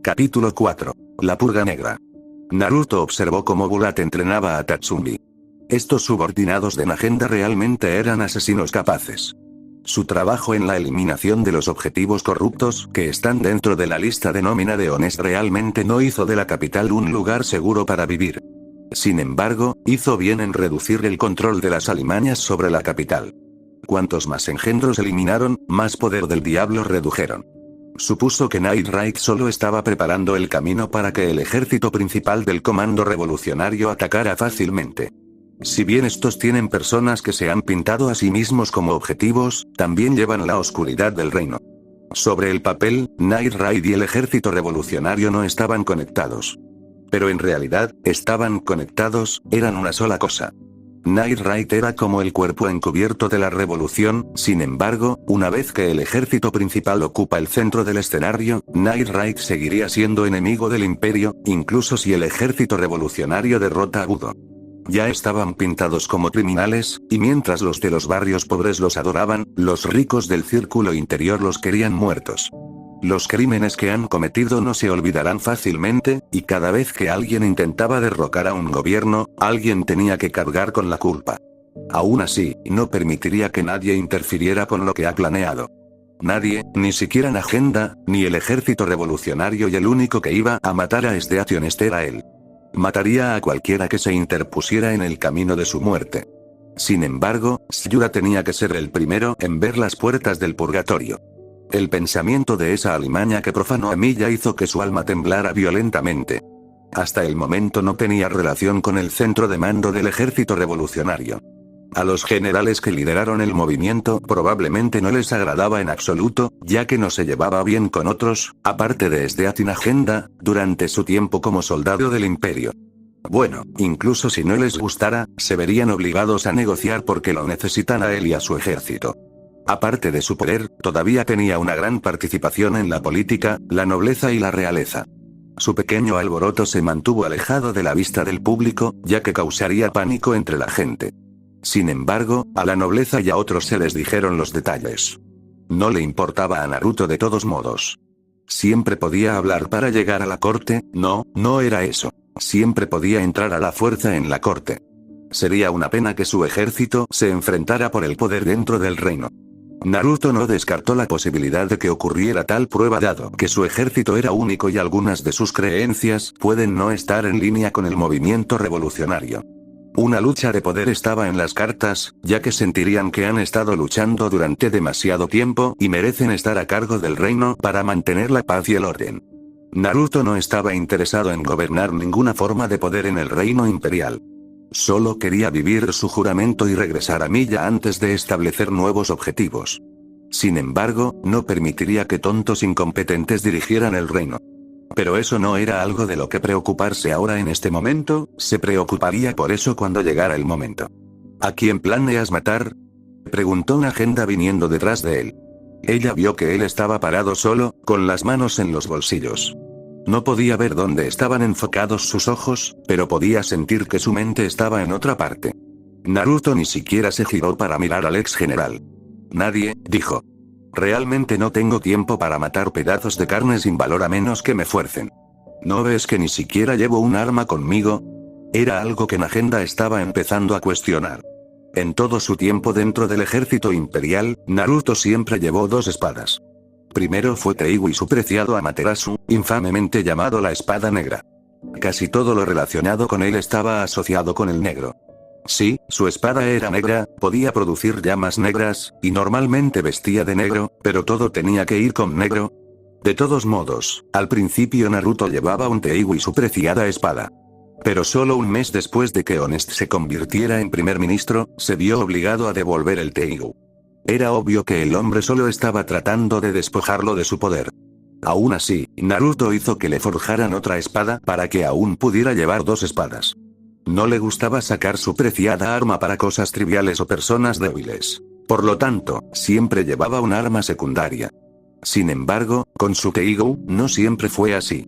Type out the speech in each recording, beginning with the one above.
Capítulo 4. La purga negra. Naruto observó cómo Burat entrenaba a Tatsumi. Estos subordinados de Nagenda realmente eran asesinos capaces. Su trabajo en la eliminación de los objetivos corruptos que están dentro de la lista de nómina de Honest realmente no hizo de la capital un lugar seguro para vivir. Sin embargo, hizo bien en reducir el control de las alimañas sobre la capital. Cuantos más engendros eliminaron, más poder del diablo redujeron. Supuso que Night Raid solo estaba preparando el camino para que el ejército principal del comando revolucionario atacara fácilmente. Si bien estos tienen personas que se han pintado a sí mismos como objetivos, también llevan la oscuridad del reino. Sobre el papel, Night Raid y el ejército revolucionario no estaban conectados. Pero en realidad, estaban conectados, eran una sola cosa. Night Raid era como el cuerpo encubierto de la revolución, sin embargo, una vez que el ejército principal ocupa el centro del escenario, Night Raid seguiría siendo enemigo del imperio, incluso si el ejército revolucionario derrota a Budo. Ya estaban pintados como criminales, y mientras los de los barrios pobres los adoraban, los ricos del círculo interior los querían muertos. Los crímenes que han cometido no se olvidarán fácilmente, y cada vez que alguien intentaba derrocar a un gobierno, alguien tenía que cargar con la culpa. Aún así, no permitiría que nadie interfiriera con lo que ha planeado. Nadie, ni siquiera Nagenda, ni el ejército revolucionario, y el único que iba a matar a Honest era él. Mataría a cualquiera que se interpusiera en el camino de su muerte. Sin embargo, Syura tenía que ser el primero en ver las puertas del purgatorio. El pensamiento de esa alimaña que profanó a Milla hizo que su alma temblara violentamente. Hasta el momento no tenía relación con el centro de mando del ejército revolucionario. A los generales que lideraron el movimiento probablemente no les agradaba en absoluto, ya que no se llevaba bien con otros, aparte de y Nagenda, durante su tiempo como soldado del imperio. Bueno, incluso si no les gustara, se verían obligados a negociar porque lo necesitan a él y a su ejército. Aparte de su poder, todavía tenía una gran participación en la política, la nobleza y la realeza. Su pequeño alboroto se mantuvo alejado de la vista del público, ya que causaría pánico entre la gente. Sin embargo, a la nobleza y a otros se les dijeron los detalles. No le importaba a Naruto de todos modos. Siempre podía hablar para llegar a la corte, no era eso. Siempre podía entrar a la fuerza en la corte. Sería una pena que su ejército se enfrentara por el poder dentro del reino. Naruto no descartó la posibilidad de que ocurriera tal prueba dado que su ejército era único y algunas de sus creencias pueden no estar en línea con el movimiento revolucionario. Una lucha de poder estaba en las cartas, ya que sentirían que han estado luchando durante demasiado tiempo y merecen estar a cargo del reino para mantener la paz y el orden. Naruto no estaba interesado en gobernar ninguna forma de poder en el reino imperial. Solo quería vivir su juramento y regresar a Milla antes de establecer nuevos objetivos. Sin embargo, no permitiría que tontos incompetentes dirigieran el reino. Pero eso no era algo de lo que preocuparse ahora en este momento, se preocuparía por eso cuando llegara el momento. ¿A quién planeas matar?, preguntó Nagenda viniendo detrás de él. Ella vio que él estaba parado solo, con las manos en los bolsillos. No podía ver dónde estaban enfocados sus ojos, pero podía sentir que su mente estaba en otra parte. Naruto ni siquiera se giró para mirar al ex general. Nadie, dijo. Realmente no tengo tiempo para matar pedazos de carne sin valor a menos que me fuercen. ¿No ves que ni siquiera llevo un arma conmigo? Era algo que Nagenda estaba empezando a cuestionar. En todo su tiempo dentro del ejército imperial, Naruto siempre llevó dos espadas. Primero fue Teigu y su preciado Amaterasu, infamemente llamado la espada negra. Casi todo lo relacionado con él estaba asociado con el negro. Sí, su espada era negra, podía producir llamas negras, y normalmente vestía de negro, pero todo tenía que ir con negro. De todos modos, al principio Naruto llevaba un Teigu y su preciada espada. Pero solo un mes después de que Honest se convirtiera en primer ministro, se vio obligado a devolver el Teigu. Era obvio que el hombre solo estaba tratando de despojarlo de su poder. Aún así, Naruto hizo que le forjaran otra espada para que aún pudiera llevar dos espadas. No le gustaba sacar su preciada arma para cosas triviales o personas débiles. Por lo tanto, siempre llevaba un arma secundaria. Sin embargo, con su Teigu, no siempre fue así.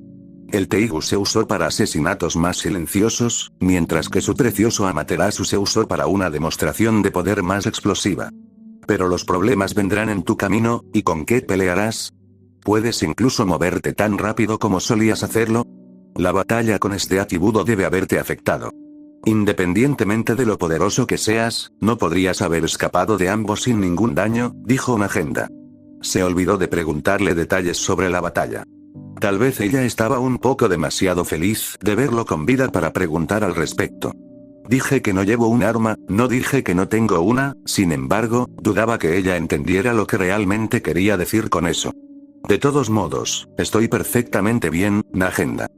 El Teigu se usó para asesinatos más silenciosos, mientras que su precioso Amaterasu se usó para una demostración de poder más explosiva. Pero los problemas vendrán en tu camino, ¿y con qué pelearás? ¿Puedes incluso moverte tan rápido como solías hacerlo? La batalla con Stead y Budo debe haberte afectado. Independientemente de lo poderoso que seas, no podrías haber escapado de ambos sin ningún daño, dijo Nagenda. Se olvidó de preguntarle detalles sobre la batalla. Tal vez ella estaba un poco demasiado feliz de verlo con vida para preguntar al respecto. Dije que no llevo un arma, no dije que no tengo una, sin embargo, dudaba que ella entendiera lo que realmente quería decir con eso. De todos modos, estoy perfectamente bien, Nagenda.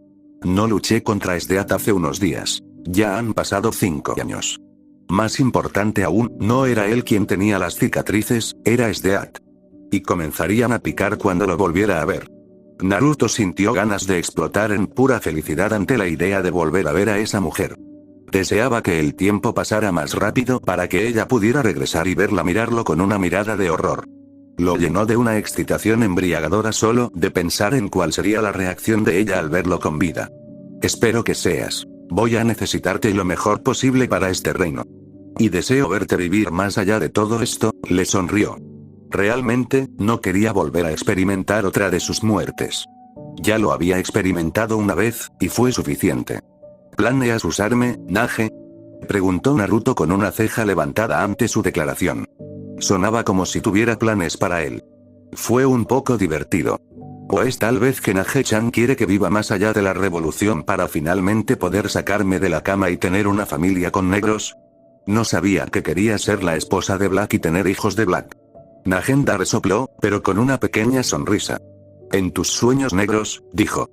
No luché contra Stead hace unos días. Ya han pasado 5 años. Más importante aún, no era él quien tenía las cicatrices, era Stead. Y comenzarían a picar cuando lo volviera a ver. Naruto sintió ganas de explotar en pura felicidad ante la idea de volver a ver a esa mujer. Deseaba que el tiempo pasara más rápido para que ella pudiera regresar y verla mirarlo con una mirada de horror. Lo llenó de una excitación embriagadora solo de pensar en cuál sería la reacción de ella al verlo con vida. Espero que seas. Voy a necesitarte lo mejor posible para este reino. Y deseo verte vivir más allá de todo esto, le sonrió. Realmente, no quería volver a experimentar otra de sus muertes. Ya lo había experimentado una vez, y fue suficiente. ¿Planeas usarme, Nage? Preguntó Naruto con una ceja levantada ante su declaración. Sonaba como si tuviera planes para él. Fue un poco divertido. ¿O es tal vez que Nage-chan quiere que viva más allá de la revolución para finalmente poder sacarme de la cama y tener una familia con negros? No sabía que quería ser la esposa de Black y tener hijos de Black. Nagenda resopló, pero con una pequeña sonrisa. En tus sueños negros, dijo.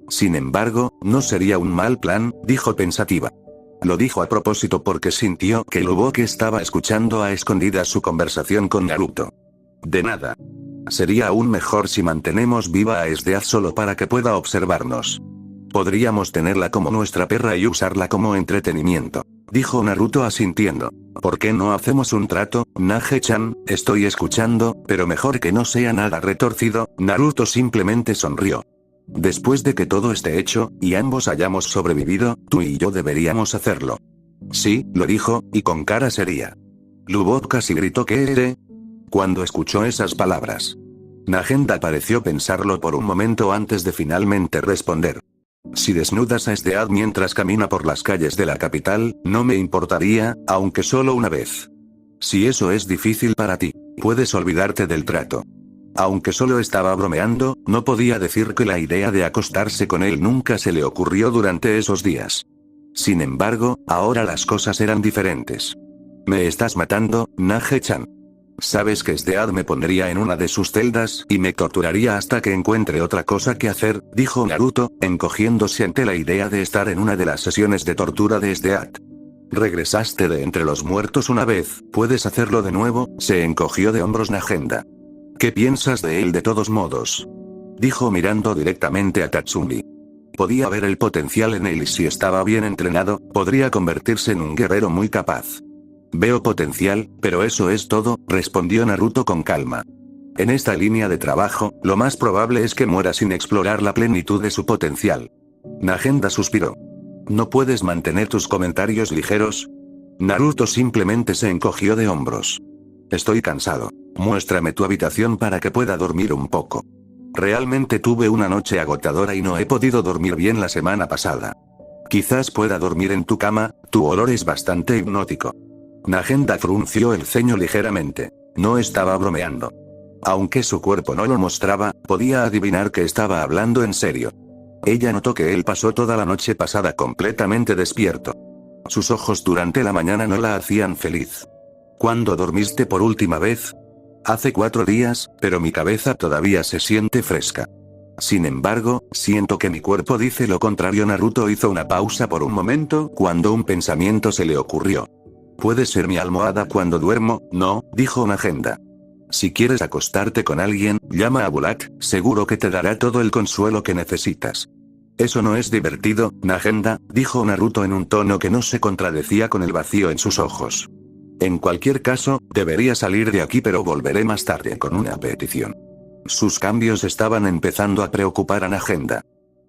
Sin embargo, no sería un mal plan, dijo pensativa. Lo dijo a propósito porque sintió que Luboke estaba escuchando a escondidas su conversación con Naruto. De nada. Sería aún mejor si mantenemos viva a Stead solo para que pueda observarnos. Podríamos tenerla como nuestra perra y usarla como entretenimiento, dijo Naruto asintiendo. ¿Por qué no hacemos un trato, Nage-chan? Estoy escuchando, pero mejor que no sea nada retorcido. Naruto simplemente sonrió. Después de que todo esté hecho, y ambos hayamos sobrevivido, tú y yo deberíamos hacerlo. Sí, lo dijo, y con cara seria. Lubot casi gritó ¿qué eres? Cuando escuchó esas palabras. Nagenda pareció pensarlo por un momento antes de finalmente responder. Si desnudas a Stead mientras camina por las calles de la capital, no me importaría, aunque solo una vez. Si eso es difícil para ti, puedes olvidarte del trato. Aunque solo estaba bromeando, no podía decir que la idea de acostarse con él nunca se le ocurrió durante esos días. Sin embargo, ahora las cosas eran diferentes. ¿Me estás matando, Nage-chan? Sabes que Stead me pondría en una de sus celdas y me torturaría hasta que encuentre otra cosa que hacer, dijo Naruto, encogiéndose ante la idea de estar en una de las sesiones de tortura de Stead. Regresaste de entre los muertos una vez, ¿puedes hacerlo de nuevo? Se encogió de hombros Nagenda. ¿Qué piensas de él de todos modos? Dijo mirando directamente a Tatsumi. Podía ver el potencial en él y si estaba bien entrenado, podría convertirse en un guerrero muy capaz. Veo potencial, pero eso es todo, respondió Naruto con calma. En esta línea de trabajo, lo más probable es que muera sin explorar la plenitud de su potencial. Nagenda suspiró. ¿No puedes mantener tus comentarios ligeros? Naruto simplemente se encogió de hombros. Estoy cansado. Muéstrame tu habitación para que pueda dormir un poco. Realmente tuve una noche agotadora y no he podido dormir bien la semana pasada. Quizás pueda dormir en tu cama, tu olor es bastante hipnótico. Nagenda frunció el ceño ligeramente. No estaba bromeando. Aunque su cuerpo no lo mostraba, podía adivinar que estaba hablando en serio. Ella notó que él pasó toda la noche pasada completamente despierto. Sus ojos durante la mañana no la hacían feliz. ¿Cuándo dormiste por última vez? Hace 4 días, pero mi cabeza todavía se siente fresca. Sin embargo, siento que mi cuerpo dice lo contrario. Naruto hizo una pausa por un momento cuando un pensamiento se le ocurrió. Puede ser mi almohada cuando duermo, ¿no? Dijo Nagenda. Si quieres acostarte con alguien, llama a Bulak, seguro que te dará todo el consuelo que necesitas. Eso no es divertido, Nagenda, dijo Naruto en un tono que no se contradecía con el vacío en sus ojos. En cualquier caso, debería salir de aquí pero volveré más tarde con una petición. Sus cambios estaban empezando a preocupar a Nagenda.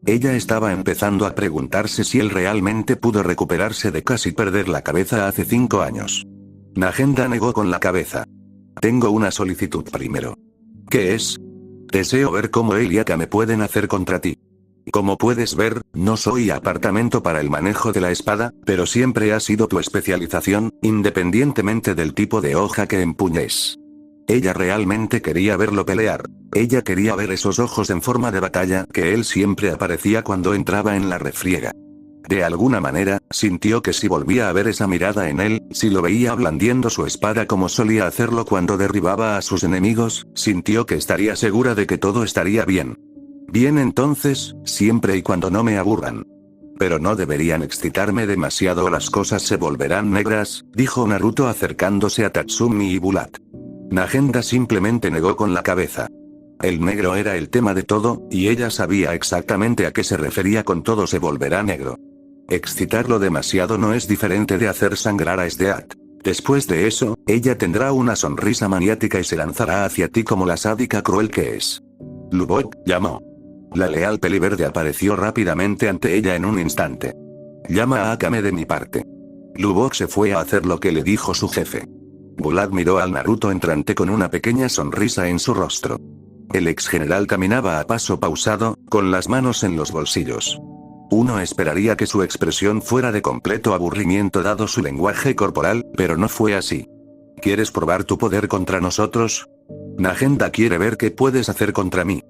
Ella estaba empezando a preguntarse si él realmente pudo recuperarse de casi perder la cabeza hace 5 años. Nagenda negó con la cabeza. Tengo una solicitud primero. ¿Qué es? Deseo ver cómo él y Akame pueden hacer contra ti. Como puedes ver, no soy apartamento para el manejo de la espada, pero siempre ha sido tu especialización, independientemente del tipo de hoja que empuñes. Ella realmente quería verlo pelear. Ella quería ver esos ojos en forma de batalla que él siempre aparecía cuando entraba en la refriega. De alguna manera, sintió que si volvía a ver esa mirada en él, si lo veía blandiendo su espada como solía hacerlo cuando derribaba a sus enemigos, sintió que estaría segura de que todo estaría bien. Bien entonces, siempre y cuando no me aburran. Pero no deberían excitarme demasiado o las cosas se volverán negras, dijo Naruto acercándose a Tatsumi y Bulat. Nagenda simplemente negó con la cabeza. El negro era el tema de todo, y ella sabía exactamente a qué se refería con todo se volverá negro. Excitarlo demasiado no es diferente de hacer sangrar a Sdeat. Después de eso, ella tendrá una sonrisa maniática y se lanzará hacia ti como la sádica cruel que es. Lubok, llamó. La leal peliverde apareció rápidamente ante ella en un instante. Llama a Akame de mi parte. Lubok se fue a hacer lo que le dijo su jefe. Bulat miró al Naruto entrante con una pequeña sonrisa en su rostro. El ex general caminaba a paso pausado, con las manos en los bolsillos. Uno esperaría que su expresión fuera de completo aburrimiento dado su lenguaje corporal, pero no fue así. ¿Quieres probar tu poder contra nosotros? Nagenda quiere ver qué puedes hacer contra mí.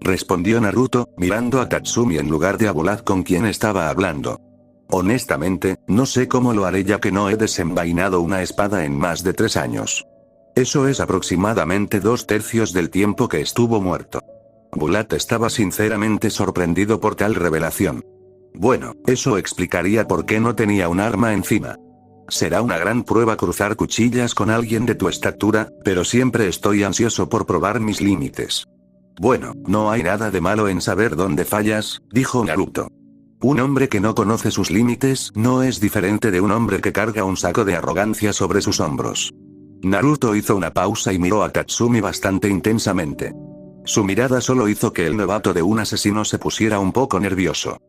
Respondió Naruto, mirando a Tatsumi en lugar de a Bulat con quien estaba hablando. Honestamente, no sé cómo lo haré ya que no he desenvainado una espada en más de 3 años. Eso es aproximadamente 2/3 del tiempo que estuvo muerto. Bulat estaba sinceramente sorprendido por tal revelación. Bueno, eso explicaría por qué no tenía un arma encima. Será una gran prueba cruzar cuchillas con alguien de tu estatura, pero siempre estoy ansioso por probar mis límites. Bueno, no hay nada de malo en saber dónde fallas, dijo Naruto. Un hombre que no conoce sus límites no es diferente de un hombre que carga un saco de arrogancia sobre sus hombros. Naruto hizo una pausa y miró a Tatsumi bastante intensamente. Su mirada solo hizo que el novato de un asesino se pusiera un poco nervioso.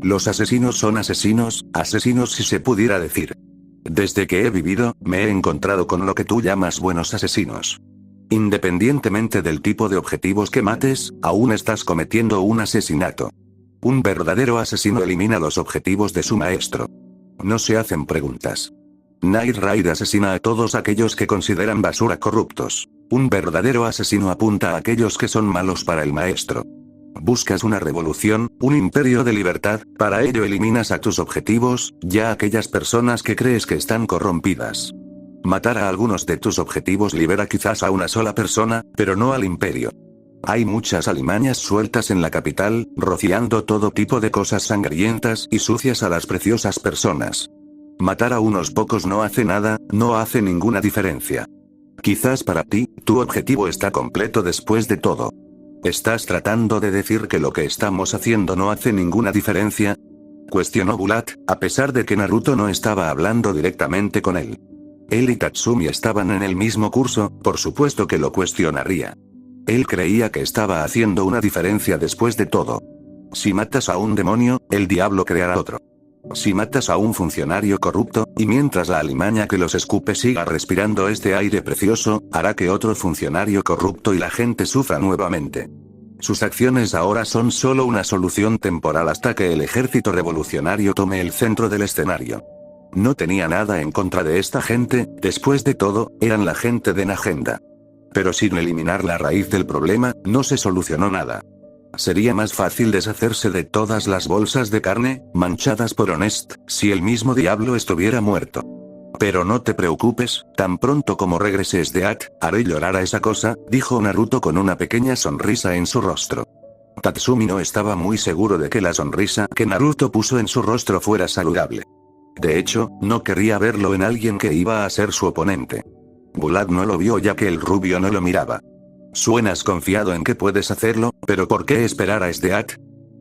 Los asesinos son asesinos si se pudiera decir. Desde que he vivido, me he encontrado con lo que tú llamas buenos asesinos. Independientemente del tipo de objetivos que mates, aún estás cometiendo un asesinato. Un verdadero asesino elimina los objetivos de su maestro. No se hacen preguntas. Night Raid asesina a todos aquellos que consideran basura corruptos. Un verdadero asesino apunta a aquellos que son malos para el maestro. Buscas una revolución, un imperio de libertad, para ello eliminas a tus objetivos, ya aquellas personas que crees que están corrompidas. Matar a algunos de tus objetivos libera quizás a una sola persona, pero no al imperio. Hay muchas alimañas sueltas en la capital, rociando todo tipo de cosas sangrientas y sucias a las preciosas personas. Matar a unos pocos no hace nada, no hace ninguna diferencia. Quizás para ti, tu objetivo está completo después de todo. ¿Estás tratando de decir que lo que estamos haciendo no hace ninguna diferencia? Cuestionó Bulat, a pesar de que Naruto no estaba hablando directamente con él. Él y Tatsumi estaban en el mismo curso, por supuesto que lo cuestionaría. Él creía que estaba haciendo una diferencia después de todo. Si matas a un demonio, el diablo creará otro. Si matas a un funcionario corrupto, y mientras la alimaña que los escupe siga respirando este aire precioso, hará que otro funcionario corrupto y la gente sufra nuevamente. Sus acciones ahora son solo una solución temporal hasta que el ejército revolucionario tome el centro del escenario. No tenía nada en contra de esta gente, después de todo, eran la gente de Nagenda. Pero sin eliminar la raíz del problema, no se solucionó nada. Sería más fácil deshacerse de todas las bolsas de carne, manchadas por Honest, si el mismo diablo estuviera muerto. Pero no te preocupes, tan pronto como regreses de At, haré llorar a esa cosa, dijo Naruto con una pequeña sonrisa en su rostro. Tatsumi no estaba muy seguro de que la sonrisa que Naruto puso en su rostro fuera saludable. De hecho, no querría verlo en alguien que iba a ser su oponente. Bulat no lo vio ya que el rubio no lo miraba. Suenas confiado en que puedes hacerlo, pero ¿por qué esperar a Sdeat?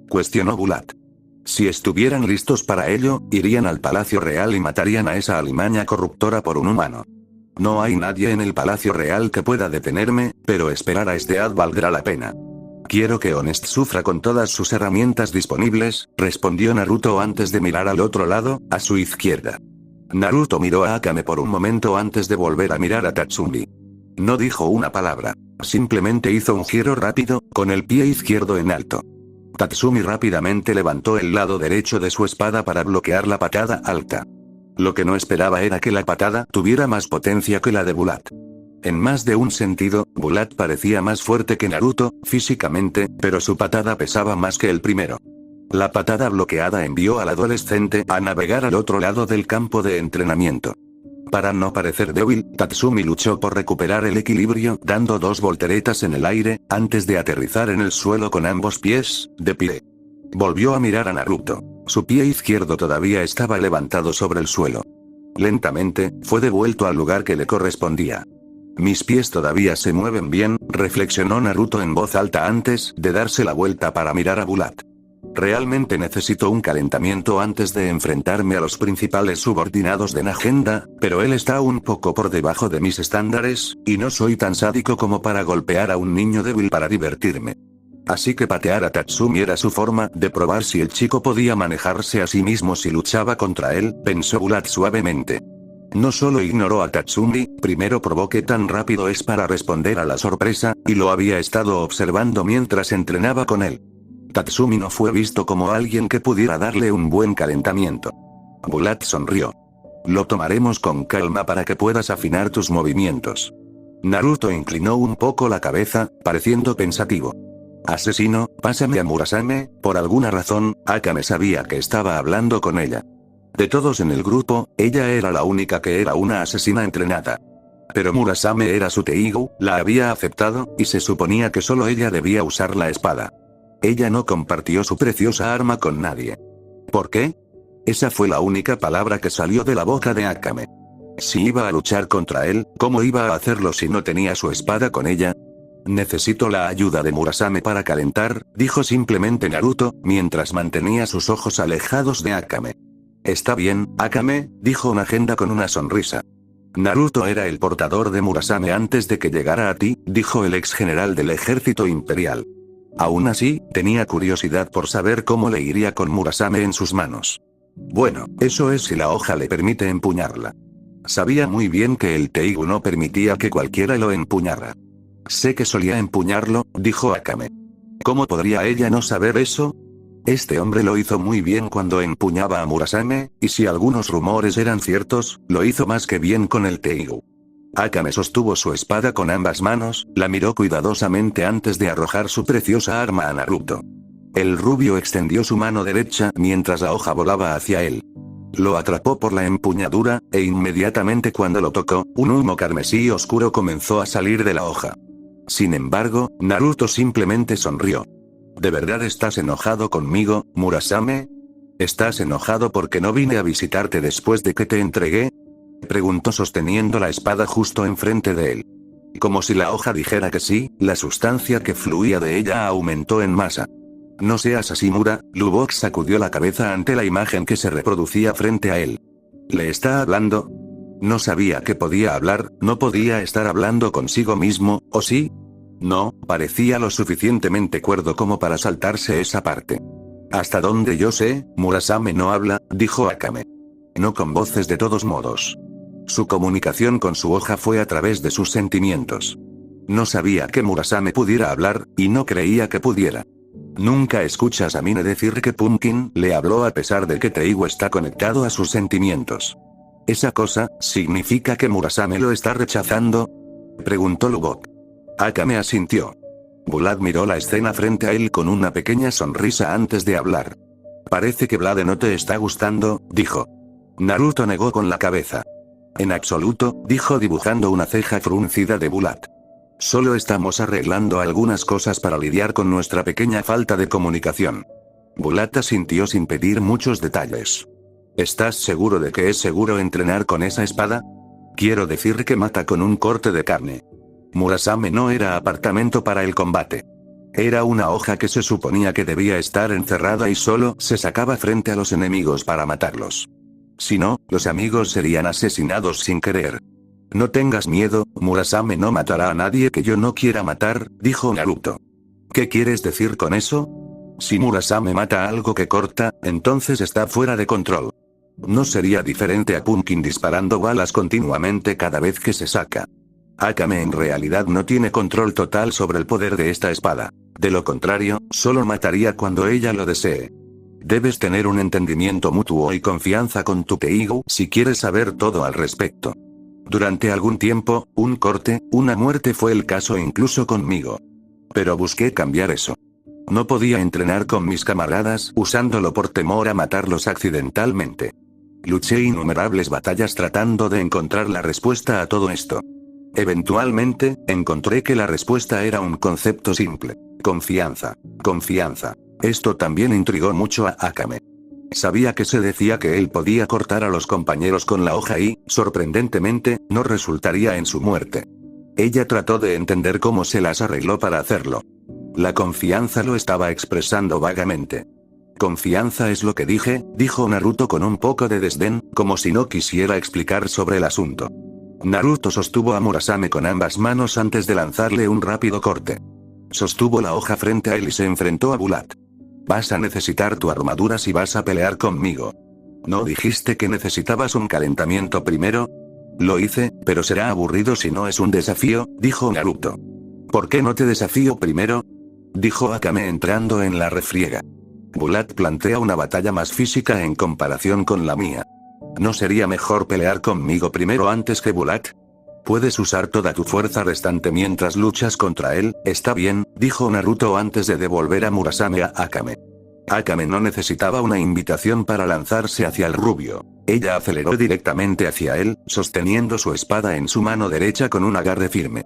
Cuestionó Bulat. Si estuvieran listos para ello, irían al Palacio Real y matarían a esa alimaña corruptora por un humano. No hay nadie en el Palacio Real que pueda detenerme, pero esperar a Sdeat valdrá la pena. Quiero que Honest sufra con todas sus herramientas disponibles, respondió Naruto antes de mirar al otro lado, a su izquierda. Naruto miró a Akame por un momento antes de volver a mirar a Tatsumi. No dijo una palabra. Simplemente hizo un giro rápido, con el pie izquierdo en alto. Tatsumi rápidamente levantó el lado derecho de su espada para bloquear la patada alta. Lo que no esperaba era que la patada tuviera más potencia que la de Bulat. En más de un sentido, Bulat parecía más fuerte que Naruto, físicamente, pero su patada pesaba más que el primero. La patada bloqueada envió al adolescente a navegar al otro lado del campo de entrenamiento. Para no parecer débil, Tatsumi luchó por recuperar el equilibrio, dando 2 volteretas en el aire, antes de aterrizar en el suelo con ambos pies, de pie. Volvió a mirar a Naruto. Su pie izquierdo todavía estaba levantado sobre el suelo. Lentamente, fue devuelto al lugar que le correspondía. Mis pies todavía se mueven bien, reflexionó Naruto en voz alta antes de darse la vuelta para mirar a Bulat. Realmente necesito un calentamiento antes de enfrentarme a los principales subordinados de Nagenda, pero él está un poco por debajo de mis estándares, y no soy tan sádico como para golpear a un niño débil para divertirme. Así que patear a Tatsumi era su forma de probar si el chico podía manejarse a sí mismo si luchaba contra él, pensó Bulat suavemente. No solo ignoró a Tatsumi, primero probó qué tan rápido es para responder a la sorpresa, y lo había estado observando mientras entrenaba con él. Tatsumi no fue visto como alguien que pudiera darle un buen calentamiento. Bulat sonrió. Lo tomaremos con calma para que puedas afinar tus movimientos. Naruto inclinó un poco la cabeza, pareciendo pensativo. Asesino, pásame a Murasame. Por alguna razón, Akame sabía que estaba hablando con ella. De todos en el grupo, ella era la única que era una asesina entrenada. Pero Murasame era su Teigu, la había aceptado, y se suponía que solo ella debía usar la espada. Ella no compartió su preciosa arma con nadie. ¿Por qué? Esa fue la única palabra que salió de la boca de Akame. Si iba a luchar contra él, ¿cómo iba a hacerlo si no tenía su espada con ella? Necesito la ayuda de Murasame para calentar, dijo simplemente Naruto, mientras mantenía sus ojos alejados de Akame. Está bien, Akame, dijo Nagenda con una sonrisa. Naruto era el portador de Murasame antes de que llegara a ti, dijo el ex general del ejército imperial. Aún así, tenía curiosidad por saber cómo le iría con Murasame en sus manos. Bueno, eso es si la hoja le permite empuñarla. Sabía muy bien que el Teigu no permitía que cualquiera lo empuñara. Sé que solía empuñarlo, dijo Akame. ¿Cómo podría ella no saber eso? Este hombre lo hizo muy bien cuando empuñaba a Murasame, y si algunos rumores eran ciertos, lo hizo más que bien con el Teigu. Akame sostuvo su espada con ambas manos, la miró cuidadosamente antes de arrojar su preciosa arma a Naruto. El rubio extendió su mano derecha mientras la hoja volaba hacia él. Lo atrapó por la empuñadura, e inmediatamente cuando lo tocó, un humo carmesí oscuro comenzó a salir de la hoja. Sin embargo, Naruto simplemente sonrió. ¿De verdad estás enojado conmigo, Murasame? ¿Estás enojado porque no vine a visitarte después de que te entregué? Preguntó sosteniendo la espada justo enfrente de él. Como si la hoja dijera que sí, la sustancia que fluía de ella aumentó en masa. No seas así, Mura, Lubok sacudió la cabeza ante la imagen que se reproducía frente a él. ¿Le está hablando? No sabía que podía hablar, no podía estar hablando consigo mismo, ¿o sí? No, parecía lo suficientemente cuerdo como para saltarse esa parte. Hasta donde yo sé, Murasame no habla, dijo Akame. No con voces de todos modos. Su comunicación con su hoja fue a través de sus sentimientos. No sabía que Murasame pudiera hablar, y no creía que pudiera. Nunca escuchas a Mine decir que Pumpkin le habló a pesar de que Teigu está conectado a sus sentimientos. ¿Esa cosa significa que Murasame lo está rechazando? Preguntó Lubok. Akame asintió. Bulat miró la escena frente a él con una pequeña sonrisa antes de hablar. Parece que Blade no te está gustando, dijo. Naruto negó con la cabeza. En absoluto, dijo dibujando una ceja fruncida de Bulat. Solo estamos arreglando algunas cosas para lidiar con nuestra pequeña falta de comunicación. Bulat asintió sin pedir muchos detalles. ¿Estás seguro de que es seguro entrenar con esa espada? Quiero decir que mata con un corte de carne. Murasame no era apartamento para el combate. Era una hoja que se suponía que debía estar encerrada y solo se sacaba frente a los enemigos para matarlos. Si no, los amigos serían asesinados sin querer. No tengas miedo, Murasame no matará a nadie que yo no quiera matar, dijo Naruto. ¿Qué quieres decir con eso? Si Murasame mata algo que corta, entonces está fuera de control. No sería diferente a Pumpkin disparando balas continuamente cada vez que se saca. Akame en realidad no tiene control total sobre el poder de esta espada. De lo contrario, solo mataría cuando ella lo desee. Debes tener un entendimiento mutuo y confianza con tu Teigu si quieres saber todo al respecto. Durante algún tiempo, un corte, una muerte fue el caso incluso conmigo. Pero busqué cambiar eso. No podía entrenar con mis camaradas usándolo por temor a matarlos accidentalmente. Luché innumerables batallas tratando de encontrar la respuesta a todo esto. Eventualmente, encontré que la respuesta era un concepto simple. Confianza. Confianza. Esto también intrigó mucho a Akame. Sabía que se decía que él podía cortar a los compañeros con la hoja y, sorprendentemente, no resultaría en su muerte. Ella trató de entender cómo se las arregló para hacerlo. La confianza lo estaba expresando vagamente. Confianza es lo que dije, dijo Naruto con un poco de desdén, como si no quisiera explicar sobre el asunto. Naruto sostuvo a Murasame con ambas manos antes de lanzarle un rápido corte. Sostuvo la hoja frente a él y se enfrentó a Bulat. Vas a necesitar tu armadura si vas a pelear conmigo. ¿No dijiste que necesitabas un calentamiento primero? Lo hice, pero será aburrido si no es un desafío, dijo Naruto. ¿Por qué no te desafío primero? Dijo Akame entrando en la refriega. Bulat plantea una batalla más física en comparación con la mía. ¿No sería mejor pelear conmigo primero antes que Bulat? Puedes usar toda tu fuerza restante mientras luchas contra él, está bien, dijo Naruto antes de devolver a Murasame a Akame. Akame no necesitaba una invitación para lanzarse hacia el rubio. Ella aceleró directamente hacia él, sosteniendo su espada en su mano derecha con un agarre firme.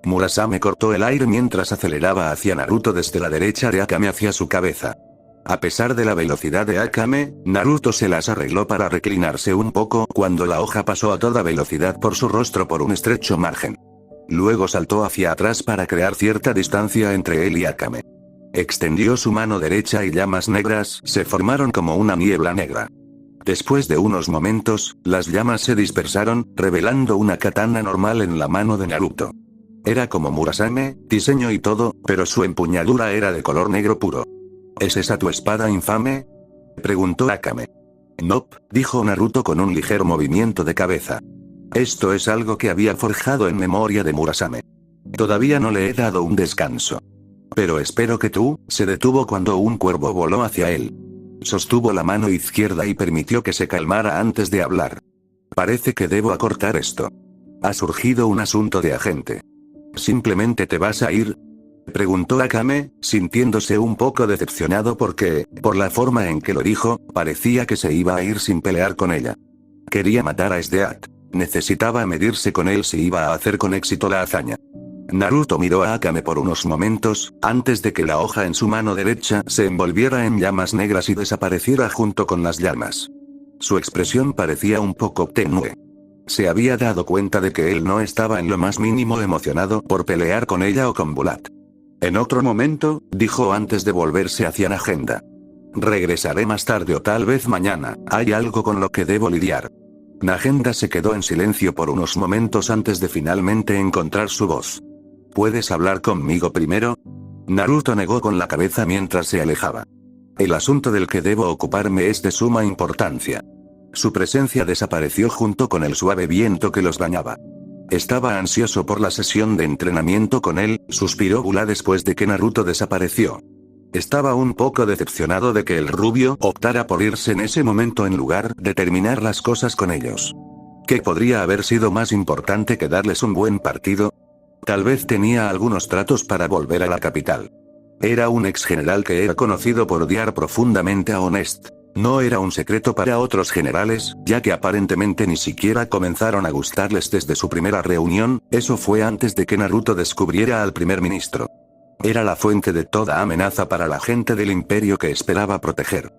Murasame cortó el aire mientras aceleraba hacia Naruto desde la derecha de Akame hacia su cabeza. A pesar de la velocidad de Akame, Naruto se las arregló para reclinarse un poco cuando la hoja pasó a toda velocidad por su rostro por un estrecho margen. Luego saltó hacia atrás para crear cierta distancia entre él y Akame. Extendió su mano derecha y llamas negras se formaron como una niebla negra. Después de unos momentos, las llamas se dispersaron, revelando una katana normal en la mano de Naruto. Era como Murasame, diseño y todo, pero su empuñadura era de color negro puro. ¿Es esa tu espada infame? Preguntó Akame. Nope, dijo Naruto con un ligero movimiento de cabeza. Esto es algo que había forjado en memoria de Murasame. Todavía no le he dado un descanso. Pero espero que tú, se detuvo cuando un cuervo voló hacia él. Sostuvo la mano izquierda y permitió que se calmara antes de hablar. Parece que debo acortar esto. Ha surgido un asunto de agente. ¿Simplemente te vas a ir? Preguntó Akame, sintiéndose un poco decepcionado porque, por la forma en que lo dijo, parecía que se iba a ir sin pelear con ella. Quería matar a Sdeat. Necesitaba medirse con él si iba a hacer con éxito la hazaña. Naruto miró a Akame por unos momentos, antes de que la hoja en su mano derecha se envolviera en llamas negras y desapareciera junto con las llamas. Su expresión parecía un poco tenue. Se había dado cuenta de que él no estaba en lo más mínimo emocionado por pelear con ella o con Bulat. En otro momento, dijo antes de volverse hacia Nagenda. Regresaré más tarde o tal vez mañana, hay algo con lo que debo lidiar. Nagenda se quedó en silencio por unos momentos antes de finalmente encontrar su voz. ¿Puedes hablar conmigo primero? Naruto negó con la cabeza mientras se alejaba. El asunto del que debo ocuparme es de suma importancia. Su presencia desapareció junto con el suave viento que los bañaba. Estaba ansioso por la sesión de entrenamiento con él, suspiró Bulat después de que Naruto desapareció. Estaba un poco decepcionado de que el rubio optara por irse en ese momento en lugar de terminar las cosas con ellos. ¿Qué podría haber sido más importante que darles un buen partido? Tal vez tenía algunos tratos para volver a la capital. Era un ex general que era conocido por odiar profundamente a Honest. No era un secreto para otros generales, ya que aparentemente ni siquiera comenzaron a gustarles desde su primera reunión, eso fue antes de que Naruto descubriera al primer ministro. Era la fuente de toda amenaza para la gente del imperio que esperaba proteger.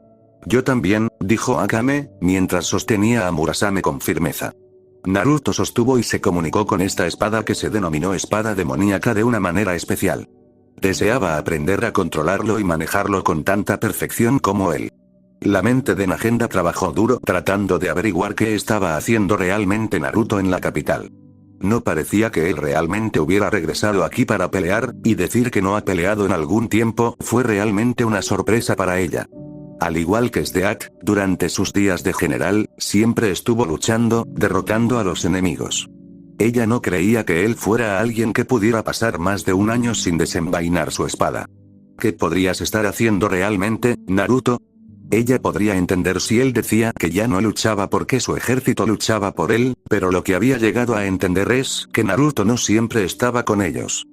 Yo también, dijo Akame, mientras sostenía a Murasame con firmeza. Naruto sostuvo y se comunicó con esta espada que se denominó espada demoníaca de una manera especial. Deseaba aprender a controlarlo y manejarlo con tanta perfección como él. La mente de Nagenda trabajó duro tratando de averiguar qué estaba haciendo realmente Naruto en la capital. No parecía que él realmente hubiera regresado aquí para pelear, y decir que no ha peleado en algún tiempo fue realmente una sorpresa para ella. Al igual que Sdeat, durante sus días de general, siempre estuvo luchando, derrotando a los enemigos. Ella no creía que él fuera alguien que pudiera pasar más de un año sin desenvainar su espada. ¿Qué podrías estar haciendo realmente, Naruto? Ella podría entender si él decía que ya no luchaba porque su ejército luchaba por él, pero lo que había llegado a entender es que Naruto no siempre estaba con ellos.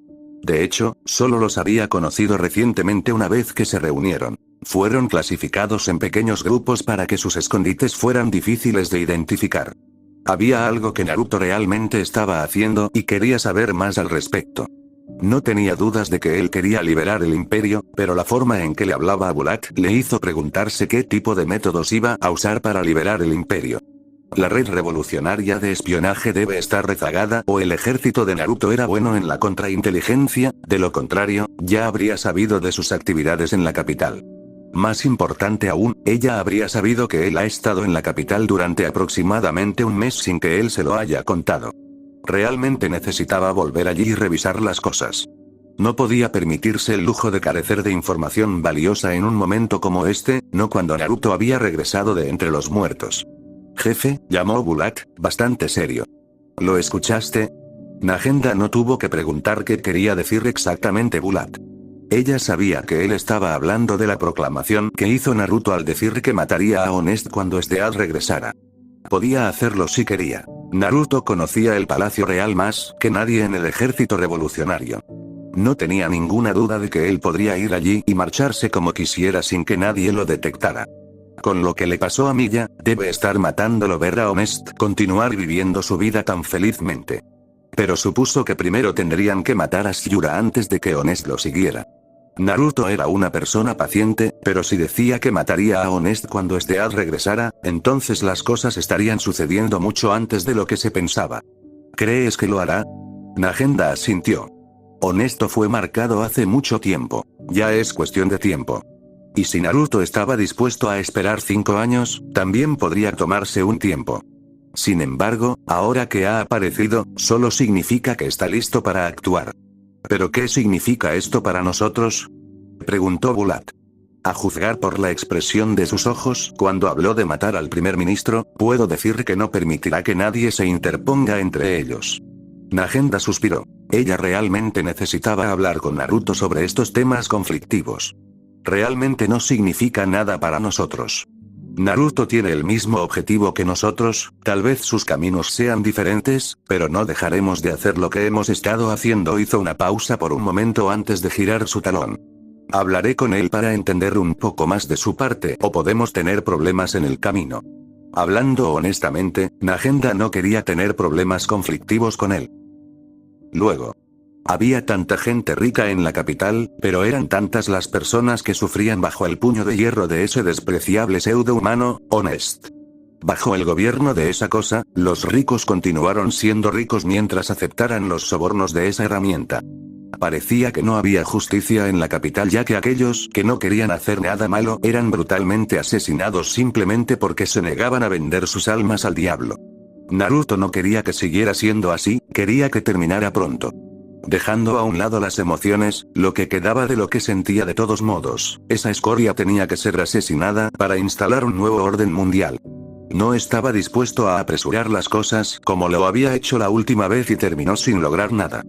De hecho, solo los había conocido recientemente una vez que se reunieron. Fueron clasificados en pequeños grupos para que sus escondites fueran difíciles de identificar. Había algo que Naruto realmente estaba haciendo y quería saber más al respecto. No tenía dudas de que él quería liberar el imperio, pero la forma en que le hablaba a Bulat le hizo preguntarse qué tipo de métodos iba a usar para liberar el imperio. La red revolucionaria de espionaje debe estar rezagada o el ejército de Naruto era bueno en la contrainteligencia, de lo contrario, ya habría sabido de sus actividades en la capital. Más importante aún, ella habría sabido que él ha estado en la capital durante aproximadamente un mes sin que él se lo haya contado. Realmente necesitaba volver allí y revisar las cosas. No podía permitirse el lujo de carecer de información valiosa en un momento como este, no cuando Naruto había regresado de entre los muertos. Jefe, llamó Bulat, bastante serio. ¿Lo escuchaste? Nagenda no tuvo que preguntar qué quería decir exactamente Bulat. Ella sabía que él estaba hablando de la proclamación que hizo Naruto al decir que mataría a Honest cuando Stead regresara. Podía hacerlo si quería. Naruto conocía el Palacio Real más que nadie en el ejército revolucionario. No tenía ninguna duda de que él podría ir allí y marcharse como quisiera sin que nadie lo detectara. Con lo que le pasó a Milla, debe estar matándolo ver a Honest continuar viviendo su vida tan felizmente. Pero supuso que primero tendrían que matar a Shura antes de que Honest lo siguiera. Naruto era una persona paciente, pero si decía que mataría a Honest cuando Stead regresara, entonces las cosas estarían sucediendo mucho antes de lo que se pensaba. ¿Crees que lo hará? Nagenda asintió. Honesto fue marcado hace mucho tiempo. Ya es cuestión de tiempo. Y si Naruto estaba dispuesto a esperar 5 años, también podría tomarse un tiempo. Sin embargo, ahora que ha aparecido, solo significa que está listo para actuar. ¿Pero qué significa esto para nosotros? Preguntó Bulat. A juzgar por la expresión de sus ojos cuando habló de matar al primer ministro, puedo decir que no permitirá que nadie se interponga entre ellos. Nagenda suspiró. Ella realmente necesitaba hablar con Naruto sobre estos temas conflictivos. Realmente no significa nada para nosotros. Naruto tiene el mismo objetivo que nosotros, tal vez sus caminos sean diferentes, pero no dejaremos de hacer lo que hemos estado haciendo. Hizo una pausa por un momento antes de girar su talón. Hablaré con él para entender un poco más de su parte o podemos tener problemas en el camino. Hablando honestamente, Nagenda no quería tener problemas conflictivos con él. Luego. Había tanta gente rica en la capital, pero eran tantas las personas que sufrían bajo el puño de hierro de ese despreciable pseudo-humano, Honest. Bajo el gobierno de esa cosa, los ricos continuaron siendo ricos mientras aceptaran los sobornos de esa herramienta. Parecía que no había justicia en la capital ya que aquellos que no querían hacer nada malo eran brutalmente asesinados simplemente porque se negaban a vender sus almas al diablo. Naruto no quería que siguiera siendo así, quería que terminara pronto. Dejando a un lado las emociones, lo que quedaba de lo que sentía de todos modos, esa escoria tenía que ser asesinada para instalar un nuevo orden mundial. No estaba dispuesto a apresurar las cosas como lo había hecho la última vez y terminó sin lograr nada.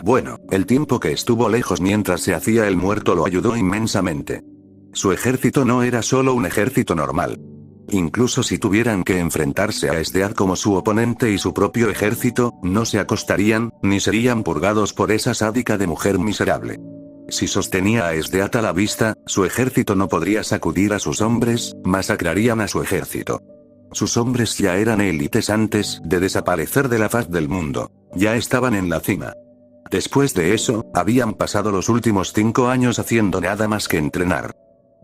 Bueno, el tiempo que estuvo lejos mientras se hacía el muerto lo ayudó inmensamente. Su ejército no era solo un ejército normal. Incluso si tuvieran que enfrentarse a Stead como su oponente y su propio ejército, no se acostarían, ni serían purgados por esa sádica de mujer miserable. Si sostenía a Stead a la vista, su ejército no podría sacudir a sus hombres, masacrarían a su ejército. Sus hombres ya eran élites antes de desaparecer de la faz del mundo. Ya estaban en la cima. Después de eso, habían pasado los últimos 5 años haciendo nada más que entrenar.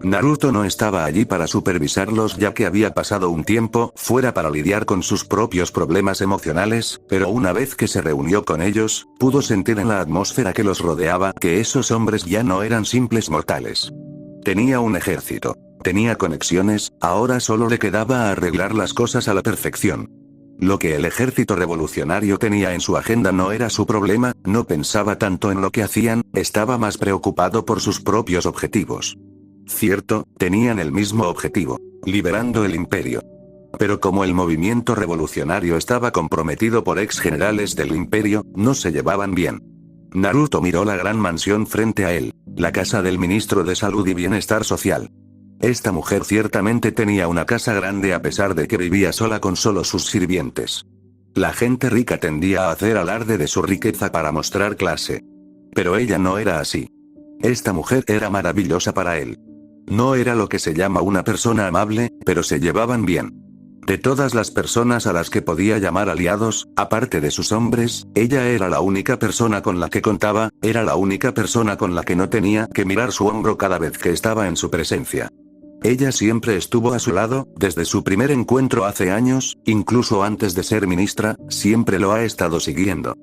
Naruto no estaba allí para supervisarlos ya que había pasado un tiempo fuera para lidiar con sus propios problemas emocionales, pero una vez que se reunió con ellos, pudo sentir en la atmósfera que los rodeaba que esos hombres ya no eran simples mortales. Tenía un ejército. Tenía conexiones, ahora solo le quedaba arreglar las cosas a la perfección. Lo que el ejército revolucionario tenía en su agenda no era su problema, no pensaba tanto en lo que hacían, estaba más preocupado por sus propios objetivos. Cierto, tenían el mismo objetivo, liberando el imperio. Pero como el movimiento revolucionario estaba comprometido por ex generales del imperio, no se llevaban bien. Naruto miró la gran mansión frente a él, la casa del ministro de Salud y Bienestar Social. Esta mujer ciertamente tenía una casa grande a pesar de que vivía sola con solo sus sirvientes. La gente rica tendía a hacer alarde de su riqueza para mostrar clase. Pero ella no era así. Esta mujer era maravillosa para él. No era lo que se llama una persona amable, pero se llevaban bien. De todas las personas a las que podía llamar aliados, aparte de sus hombres, ella era la única persona con la que contaba, era la única persona con la que no tenía que mirar su hombro cada vez que estaba en su presencia. Ella siempre estuvo a su lado, desde su primer encuentro hace años, incluso antes de ser ministra, siempre lo ha estado siguiendo.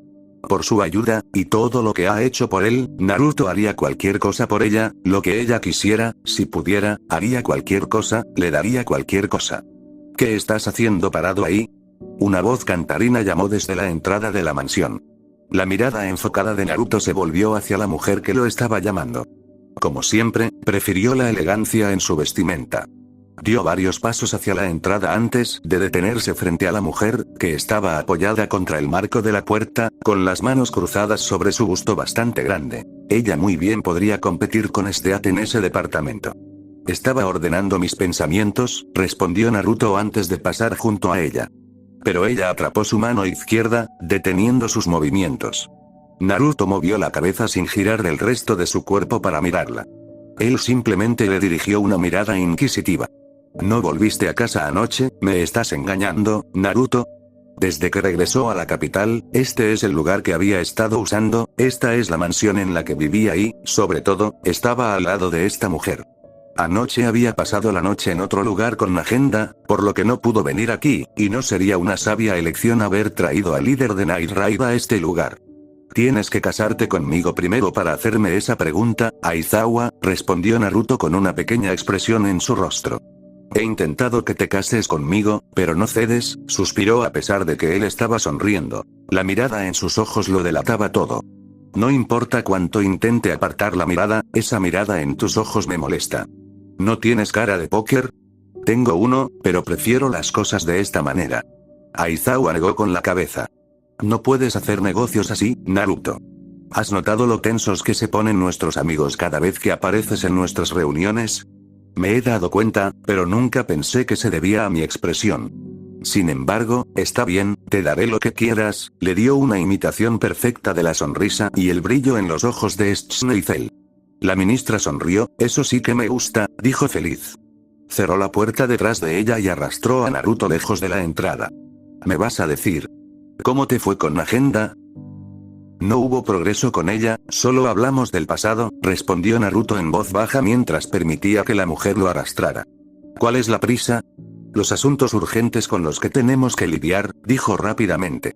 Por su ayuda, y todo lo que ha hecho por él, Naruto haría cualquier cosa por ella, lo que ella quisiera, si pudiera, haría cualquier cosa, le daría cualquier cosa. ¿Qué estás haciendo parado ahí? Una voz cantarina llamó desde la entrada de la mansión. La mirada enfocada de Naruto se volvió hacia la mujer que lo estaba llamando. Como siempre, prefirió la elegancia en su vestimenta. Dio varios pasos hacia la entrada antes de detenerse frente a la mujer, que estaba apoyada contra el marco de la puerta, con las manos cruzadas sobre su busto bastante grande. Ella muy bien podría competir con Steat en ese departamento. Estaba ordenando mis pensamientos, respondió Naruto antes de pasar junto a ella. Pero ella atrapó su mano izquierda, deteniendo sus movimientos. Naruto movió la cabeza sin girar el resto de su cuerpo para mirarla. Él simplemente le dirigió una mirada inquisitiva. ¿No volviste a casa anoche? ¿Me estás engañando, Naruto? Desde que regresó a la capital, este es el lugar que había estado usando, esta es la mansión en la que vivía y, sobre todo, estaba al lado de esta mujer. Anoche había pasado la noche en otro lugar con agenda, por lo que no pudo venir aquí, y no sería una sabia elección haber traído al líder de Night Raid a este lugar. Tienes que casarte conmigo primero para hacerme esa pregunta, Aizawa, respondió Naruto con una pequeña expresión en su rostro. He intentado que te cases conmigo, pero no cedes, suspiró a pesar de que él estaba sonriendo. La mirada en sus ojos lo delataba todo. No importa cuánto intente apartar la mirada, esa mirada en tus ojos me molesta. ¿No tienes cara de póker? Tengo uno, pero prefiero las cosas de esta manera. Aizawa negó con la cabeza. No puedes hacer negocios así, Naruto. ¿Has notado lo tensos que se ponen nuestros amigos cada vez que apareces en nuestras reuniones? Me he dado cuenta, pero nunca pensé que se debía a mi expresión. Sin embargo, está bien, te daré lo que quieras, le dio una imitación perfecta de la sonrisa y el brillo en los ojos de Schneizel. La ministra sonrió, eso sí que me gusta, dijo feliz. Cerró la puerta detrás de ella y arrastró a Naruto lejos de la entrada. ¿Me vas a decir? ¿Cómo te fue con agenda? No hubo progreso con ella, solo hablamos del pasado, respondió Naruto en voz baja mientras permitía que la mujer lo arrastrara. ¿Cuál es la prisa? Los asuntos urgentes con los que tenemos que lidiar, dijo rápidamente.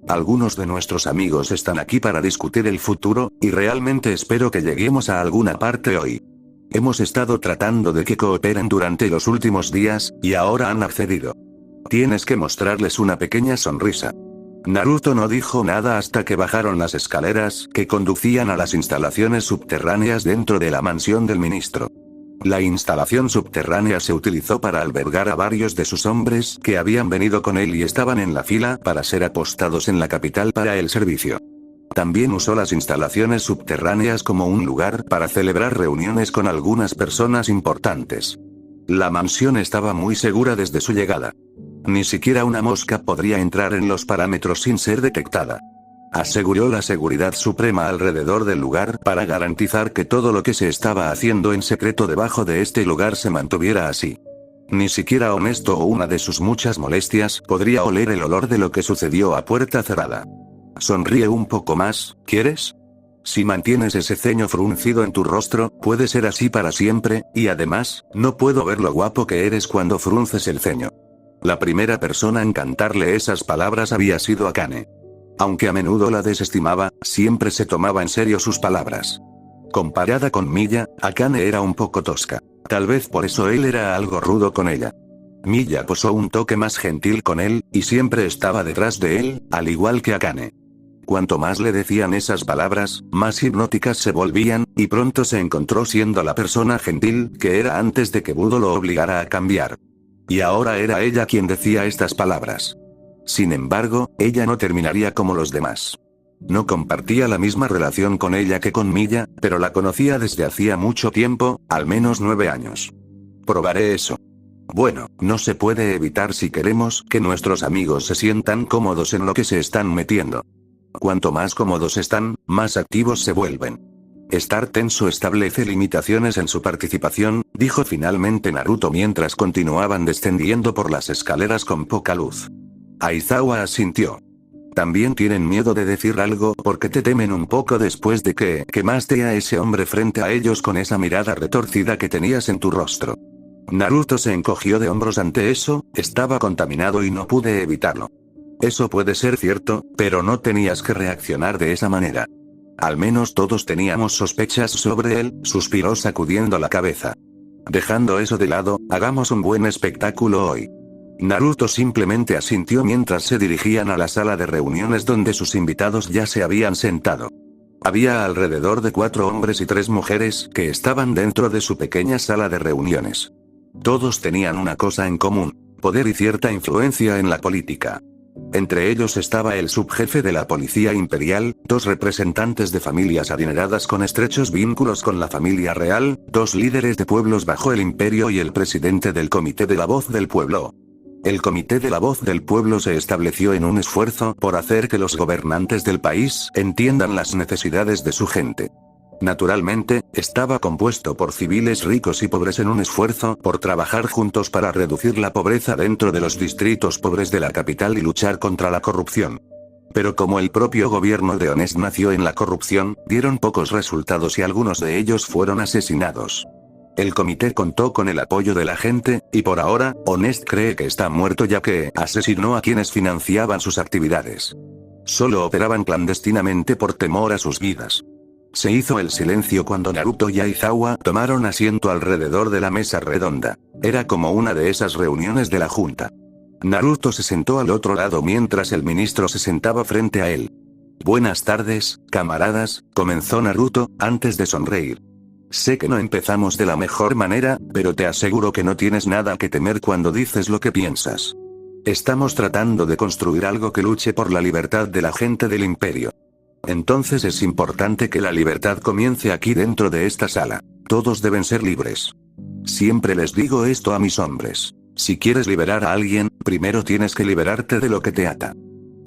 Algunos de nuestros amigos están aquí para discutir el futuro, y realmente espero que lleguemos a alguna parte hoy. Hemos estado tratando de que cooperen durante los últimos días, y ahora han accedido. Tienes que mostrarles una pequeña sonrisa. Naruto no dijo nada hasta que bajaron las escaleras que conducían a las instalaciones subterráneas dentro de la mansión del ministro. La instalación subterránea se utilizó para albergar a varios de sus hombres que habían venido con él y estaban en la fila para ser apostados en la capital para el servicio. También usó las instalaciones subterráneas como un lugar para celebrar reuniones con algunas personas importantes. La mansión estaba muy segura desde su llegada. Ni siquiera una mosca podría entrar en los parámetros sin ser detectada. Aseguró la seguridad suprema alrededor del lugar para garantizar que todo lo que se estaba haciendo en secreto debajo de este lugar se mantuviera así. Ni siquiera Honesto o una de sus muchas molestias podría oler el olor de lo que sucedió a puerta cerrada. Sonríe un poco más, ¿quieres? Si mantienes ese ceño fruncido en tu rostro, puede ser así para siempre, y además, no puedo ver lo guapo que eres cuando frunces el ceño. La primera persona en cantarle esas palabras había sido Akane. Aunque a menudo la desestimaba, siempre se tomaba en serio sus palabras. Comparada con Miya, Akane era un poco tosca. Tal vez por eso él era algo rudo con ella. Miya posó un toque más gentil con él, y siempre estaba detrás de él, al igual que Akane. Cuanto más le decían esas palabras, más hipnóticas se volvían, y pronto se encontró siendo la persona gentil que era antes de que Budo lo obligara a cambiar. Y ahora era ella quien decía estas palabras. Sin embargo, ella no terminaría como los demás. No compartía la misma relación con ella que con Milla, pero la conocía desde hacía mucho tiempo, al menos 9 años. Probaré eso. Bueno, no se puede evitar si queremos que nuestros amigos se sientan cómodos en lo que se están metiendo. Cuanto más cómodos están, más activos se vuelven. Estar tenso establece limitaciones en su participación, dijo finalmente Naruto mientras continuaban descendiendo por las escaleras con poca luz. Aizawa asintió. También tienen miedo de decir algo porque te temen un poco después de que quemaste a ese hombre frente a ellos con esa mirada retorcida que tenías en tu rostro. Naruto se encogió de hombros ante eso, estaba contaminado y no pude evitarlo. Eso puede ser cierto, pero no tenías que reaccionar de esa manera. Al menos todos teníamos sospechas sobre él, suspiró sacudiendo la cabeza. Dejando eso de lado, hagamos un buen espectáculo hoy. Naruto simplemente asintió mientras se dirigían a la sala de reuniones donde sus invitados ya se habían sentado. Había alrededor de 4 hombres y 3 mujeres que estaban dentro de su pequeña sala de reuniones. Todos tenían una cosa en común: poder y cierta influencia en la política. Entre ellos estaba el subjefe de la Policía Imperial, 2 representantes de familias adineradas con estrechos vínculos con la familia real, 2 líderes de pueblos bajo el imperio y el presidente del Comité de la Voz del Pueblo. El Comité de la Voz del Pueblo se estableció en un esfuerzo por hacer que los gobernantes del país entiendan las necesidades de su gente. Naturalmente, estaba compuesto por civiles ricos y pobres en un esfuerzo por trabajar juntos para reducir la pobreza dentro de los distritos pobres de la capital y luchar contra la corrupción. Pero como el propio gobierno de Honest nació en la corrupción, dieron pocos resultados y algunos de ellos fueron asesinados. El comité contó con el apoyo de la gente, y por ahora, Honest cree que está muerto ya que asesinó a quienes financiaban sus actividades. Solo operaban clandestinamente por temor a sus vidas. Se hizo el silencio cuando Naruto y Aizawa tomaron asiento alrededor de la mesa redonda. Era como una de esas reuniones de la junta. Naruto se sentó al otro lado mientras el ministro se sentaba frente a él. Buenas tardes, camaradas, comenzó Naruto, antes de sonreír. Sé que no empezamos de la mejor manera, pero te aseguro que no tienes nada que temer cuando dices lo que piensas. Estamos tratando de construir algo que luche por la libertad de la gente del imperio. Entonces es importante que la libertad comience aquí dentro de esta sala. Todos deben ser libres. Siempre les digo esto a mis hombres. Si quieres liberar a alguien, primero tienes que liberarte de lo que te ata.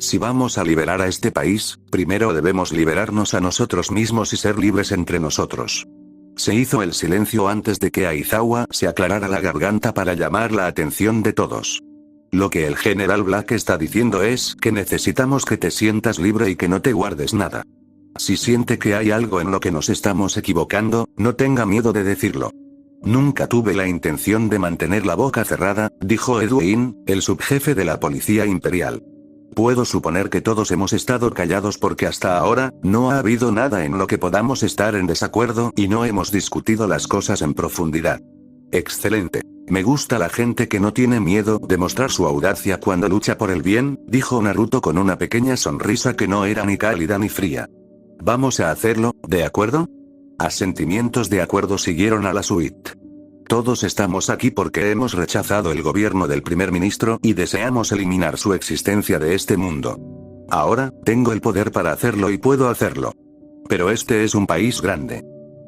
Si vamos a liberar a este país, primero debemos liberarnos a nosotros mismos y ser libres entre nosotros. Se hizo el silencio antes de que Aizawa se aclarara la garganta para llamar la atención de todos. Lo que el general Black está diciendo es que necesitamos que te sientas libre y que no te guardes nada. Si siente que hay algo en lo que nos estamos equivocando, no tenga miedo de decirlo. Nunca tuve la intención de mantener la boca cerrada, dijo Edwin, el subjefe de la Policía Imperial. Puedo suponer que todos hemos estado callados porque hasta ahora, no ha habido nada en lo que podamos estar en desacuerdo y no hemos discutido las cosas en profundidad. Excelente. Me gusta la gente que no tiene miedo de mostrar su audacia cuando lucha por el bien, dijo Naruto con una pequeña sonrisa que no era ni cálida ni fría. Vamos a hacerlo, ¿de acuerdo? Asentimientos de acuerdo siguieron a la suite. Todos estamos aquí porque hemos rechazado el gobierno del primer ministro y deseamos eliminar su existencia de este mundo. Ahora, tengo el poder para hacerlo y puedo hacerlo. Pero este es un país grande.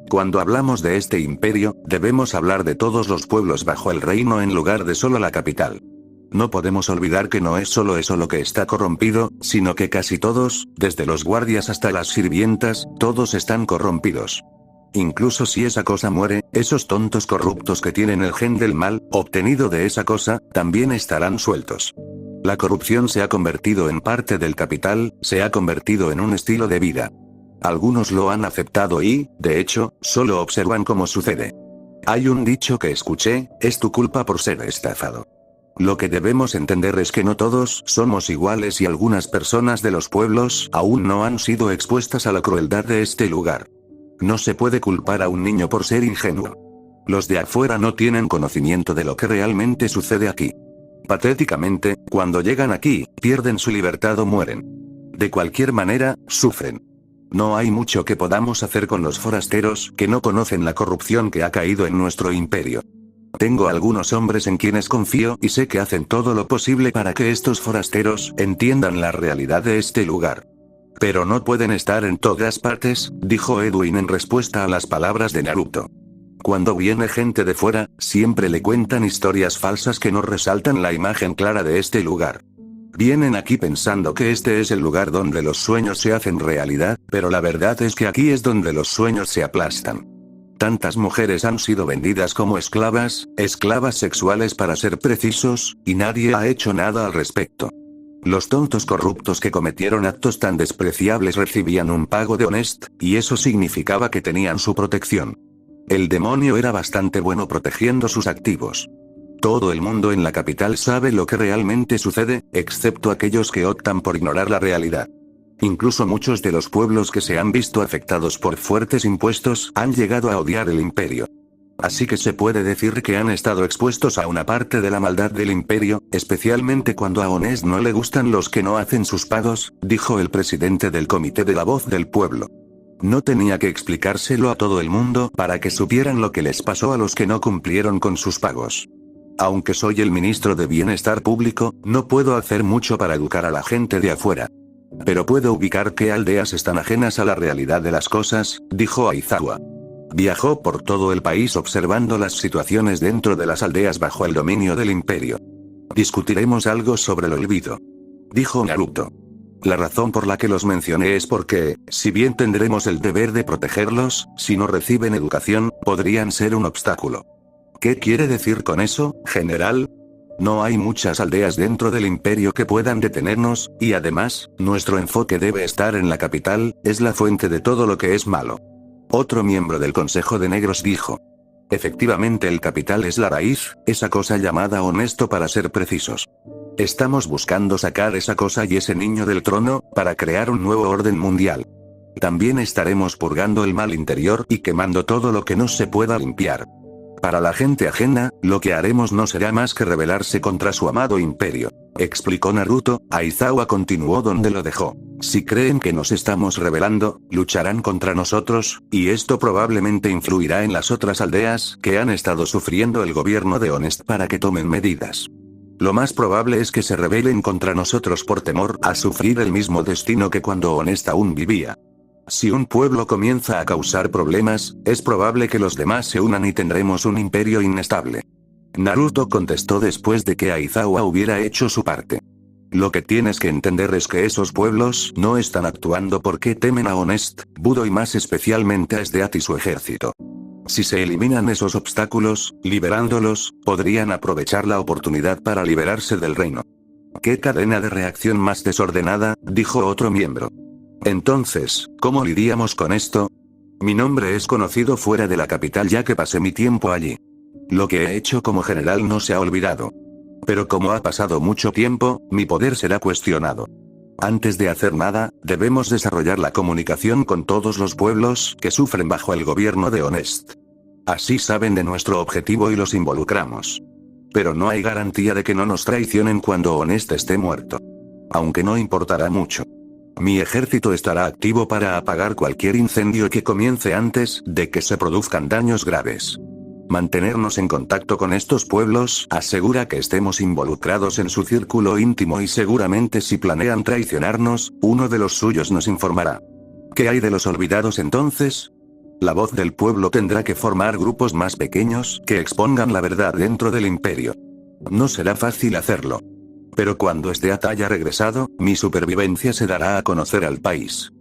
Cuando hablamos de este imperio, debemos hablar de todos los pueblos bajo el reino en lugar de solo la capital. No podemos olvidar que no es solo eso lo que está corrompido, sino que casi todos, desde los guardias hasta las sirvientas, todos están corrompidos. Incluso si esa cosa muere, esos tontos corruptos que tienen el gen del mal, obtenido de esa cosa, también estarán sueltos. La corrupción se ha convertido en parte del capital, se ha convertido en un estilo de vida. Algunos lo han aceptado y, de hecho, solo observan cómo sucede. Hay un dicho que escuché, es tu culpa por ser estafado. Lo que debemos entender es que no todos somos iguales y algunas personas de los pueblos aún no han sido expuestas a la crueldad de este lugar. No se puede culpar a un niño por ser ingenuo. Los de afuera no tienen conocimiento de lo que realmente sucede aquí. Patéticamente, cuando llegan aquí, pierden su libertad o mueren. De cualquier manera, sufren. No hay mucho que podamos hacer con los forasteros que no conocen la corrupción que ha caído en nuestro imperio. Tengo algunos hombres en quienes confío y sé que hacen todo lo posible para que estos forasteros entiendan la realidad de este lugar. Pero no pueden estar en todas partes, dijo Edwin en respuesta a las palabras de Naruto. Cuando viene gente de fuera, siempre le cuentan historias falsas que no resaltan la imagen clara de este lugar. Vienen aquí pensando que este es el lugar donde los sueños se hacen realidad, pero la verdad es que aquí es donde los sueños se aplastan. Tantas mujeres han sido vendidas como esclavas sexuales para ser precisos, y nadie ha hecho nada al respecto. Los tontos corruptos que cometieron actos tan despreciables recibían un pago de Honest, y eso significaba que tenían su protección. El demonio era bastante bueno protegiendo sus activos. Todo el mundo en la capital sabe lo que realmente sucede, excepto aquellos que optan por ignorar la realidad. Incluso muchos de los pueblos que se han visto afectados por fuertes impuestos han llegado a odiar el imperio. Así que se puede decir que han estado expuestos a una parte de la maldad del imperio, especialmente cuando a Honest no le gustan los que no hacen sus pagos, dijo el presidente del comité de la voz del pueblo. No tenía que explicárselo a todo el mundo para que supieran lo que les pasó a los que no cumplieron con sus pagos. Aunque soy el ministro de Bienestar Público, no puedo hacer mucho para educar a la gente de afuera. Pero puedo ubicar qué aldeas están ajenas a la realidad de las cosas, dijo Aizawa. Viajó por todo el país observando las situaciones dentro de las aldeas bajo el dominio del imperio. Discutiremos algo sobre el olvido, dijo Naruto. La razón por la que los mencioné es porque, si bien tendremos el deber de protegerlos, si no reciben educación, podrían ser un obstáculo. ¿Qué quiere decir con eso, general? No hay muchas aldeas dentro del imperio que puedan detenernos, y además, nuestro enfoque debe estar en la capital, es la fuente de todo lo que es malo. Otro miembro del Consejo de Negros dijo. Efectivamente, el capital es la raíz, esa cosa llamada honesto para ser precisos. Estamos buscando sacar esa cosa y ese niño del trono, para crear un nuevo orden mundial. También estaremos purgando el mal interior y quemando todo lo que no se pueda limpiar. Para la gente ajena, lo que haremos no será más que rebelarse contra su amado imperio, explicó Naruto. Aizawa continuó donde lo dejó. Si creen que nos estamos rebelando, lucharán contra nosotros, y esto probablemente influirá en las otras aldeas que han estado sufriendo el gobierno de Honest para que tomen medidas. Lo más probable es que se rebelen contra nosotros por temor a sufrir el mismo destino que cuando Honest aún vivía. Si un pueblo comienza a causar problemas, es probable que los demás se unan y tendremos un imperio inestable. Naruto contestó después de que Aizawa hubiera hecho su parte. Lo que tienes que entender es que esos pueblos no están actuando porque temen a Honest, Budo y más especialmente a Sdeat y su ejército. Si se eliminan esos obstáculos, liberándolos, podrían aprovechar la oportunidad para liberarse del reino. ¡Qué cadena de reacción más desordenada!, dijo otro miembro. Entonces, ¿cómo lidiamos con esto? Mi nombre es conocido fuera de la capital ya que pasé mi tiempo allí. Lo que he hecho como general no se ha olvidado. Pero como ha pasado mucho tiempo, mi poder será cuestionado. Antes de hacer nada, debemos desarrollar la comunicación con todos los pueblos que sufren bajo el gobierno de Honest. Así saben de nuestro objetivo y los involucramos. Pero no hay garantía de que no nos traicionen cuando Honest esté muerto. Aunque no importará mucho. Mi ejército estará activo para apagar cualquier incendio que comience antes de que se produzcan daños graves. Mantenernos en contacto con estos pueblos asegura que estemos involucrados en su círculo íntimo y seguramente si planean traicionarnos, uno de los suyos nos informará. ¿Qué hay de los olvidados entonces? La voz del pueblo tendrá que formar grupos más pequeños que expongan la verdad dentro del imperio. No será fácil hacerlo. Pero cuando Sdeat haya regresado, mi supervivencia se dará a conocer al país.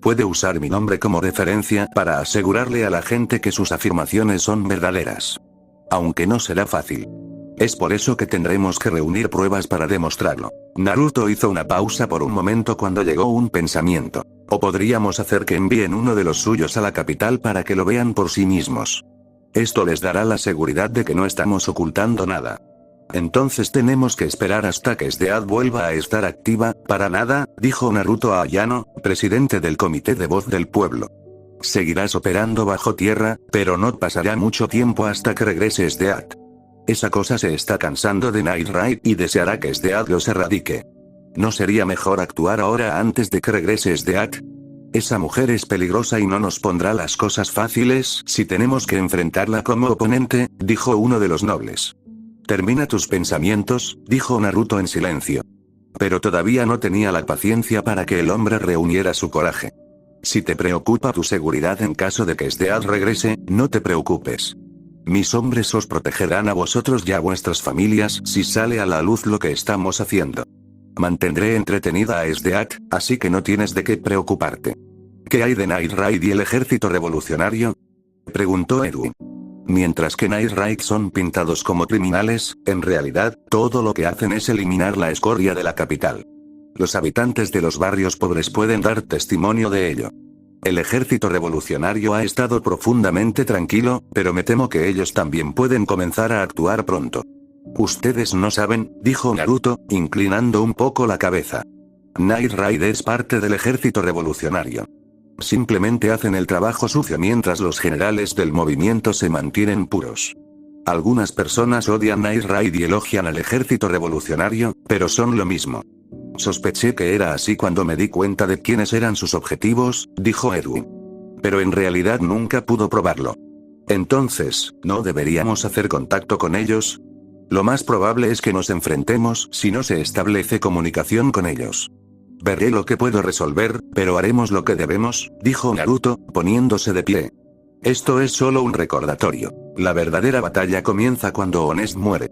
Puede usar mi nombre como referencia para asegurarle a la gente que sus afirmaciones son verdaderas. Aunque no será fácil. Es por eso que tendremos que reunir pruebas para demostrarlo. Naruto hizo una pausa por un momento cuando llegó un pensamiento. O podríamos hacer que envíen uno de los suyos a la capital para que lo vean por sí mismos. Esto les dará la seguridad de que no estamos ocultando nada. Entonces tenemos que esperar hasta que Sdeat vuelva a estar activa. Para nada, dijo Naruto a Ayano, presidente del comité de voz del pueblo. Seguirás operando bajo tierra, pero no pasará mucho tiempo hasta que regrese Sdeat. Esa cosa se está cansando de Night Raid y deseará que Sdeat los erradique. ¿No sería mejor actuar ahora antes de que regrese Sdeat? Esa mujer es peligrosa y no nos pondrá las cosas fáciles si tenemos que enfrentarla como oponente, dijo uno de los nobles. Termina tus pensamientos, dijo Naruto en silencio. Pero todavía no tenía la paciencia para que el hombre reuniera su coraje. Si te preocupa tu seguridad en caso de que Sdead regrese, no te preocupes. Mis hombres os protegerán a vosotros y a vuestras familias si sale a la luz lo que estamos haciendo. Mantendré entretenida a Sdead, así que no tienes de qué preocuparte. ¿Qué hay de Night Raid y el ejército revolucionario?, preguntó Edwin. Mientras que Night Raid son pintados como criminales, en realidad, todo lo que hacen es eliminar la escoria de la capital. Los habitantes de los barrios pobres pueden dar testimonio de ello. El ejército revolucionario ha estado profundamente tranquilo, pero me temo que ellos también pueden comenzar a actuar pronto. Ustedes no saben, dijo Naruto, inclinando un poco la cabeza. Night Raid es parte del ejército revolucionario. Simplemente hacen el trabajo sucio mientras los generales del movimiento se mantienen puros. Algunas personas odian Night Raid y elogian al ejército revolucionario, pero son lo mismo. Sospeché que era así cuando me di cuenta de quiénes eran sus objetivos, dijo Edwin. Pero en realidad nunca pudo probarlo. Entonces, ¿no deberíamos hacer contacto con ellos? Lo más probable es que nos enfrentemos si no se establece comunicación con ellos. Veré lo que puedo resolver, pero haremos lo que debemos, dijo Naruto, poniéndose de pie. Esto es solo un recordatorio. La verdadera batalla comienza cuando Honest muere.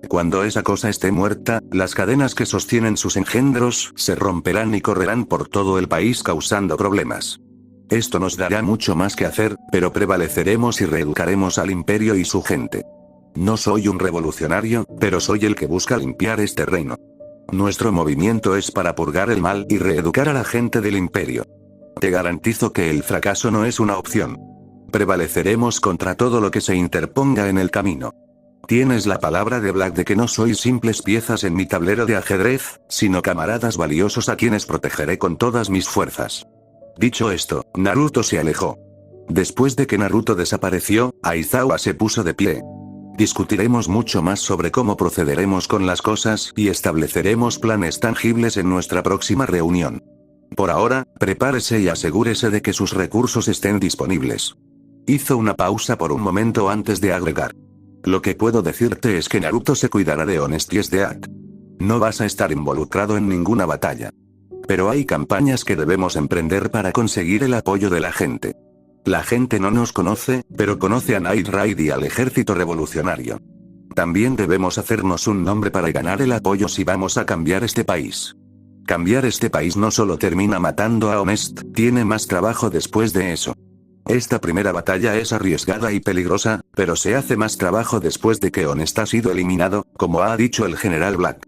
Cuando esa cosa esté muerta, las cadenas que sostienen sus engendros se romperán y correrán por todo el país causando problemas. Esto nos dará mucho más que hacer, pero prevaleceremos y reeducaremos al imperio y su gente. No soy un revolucionario, pero soy el que busca limpiar este reino. Nuestro movimiento es para purgar el mal y reeducar a la gente del imperio. Te garantizo que el fracaso no es una opción. Prevaleceremos contra todo lo que se interponga en el camino. Tienes la palabra de Black de que no sois simples piezas en mi tablero de ajedrez, sino camaradas valiosos a quienes protegeré con todas mis fuerzas. Dicho esto, Naruto se alejó. Después de que Naruto desapareció, Aizawa se puso de pie. Discutiremos mucho más sobre cómo procederemos con las cosas y estableceremos planes tangibles en nuestra próxima reunión. Por ahora, prepárese y asegúrese de que sus recursos estén disponibles. Hizo una pausa por un momento antes de agregar. Lo que puedo decirte es que Naruto se cuidará de Honest y Sdead. No vas a estar involucrado en ninguna batalla. Pero hay campañas que debemos emprender para conseguir el apoyo de la gente. La gente no nos conoce, pero conoce a Night Raid y al ejército revolucionario. También debemos hacernos un nombre para ganar el apoyo si vamos a cambiar este país. Cambiar este país no solo termina matando a Honest, tiene más trabajo después de eso. Esta primera batalla es arriesgada y peligrosa, pero se hace más trabajo después de que Honest ha sido eliminado, como ha dicho el general Black.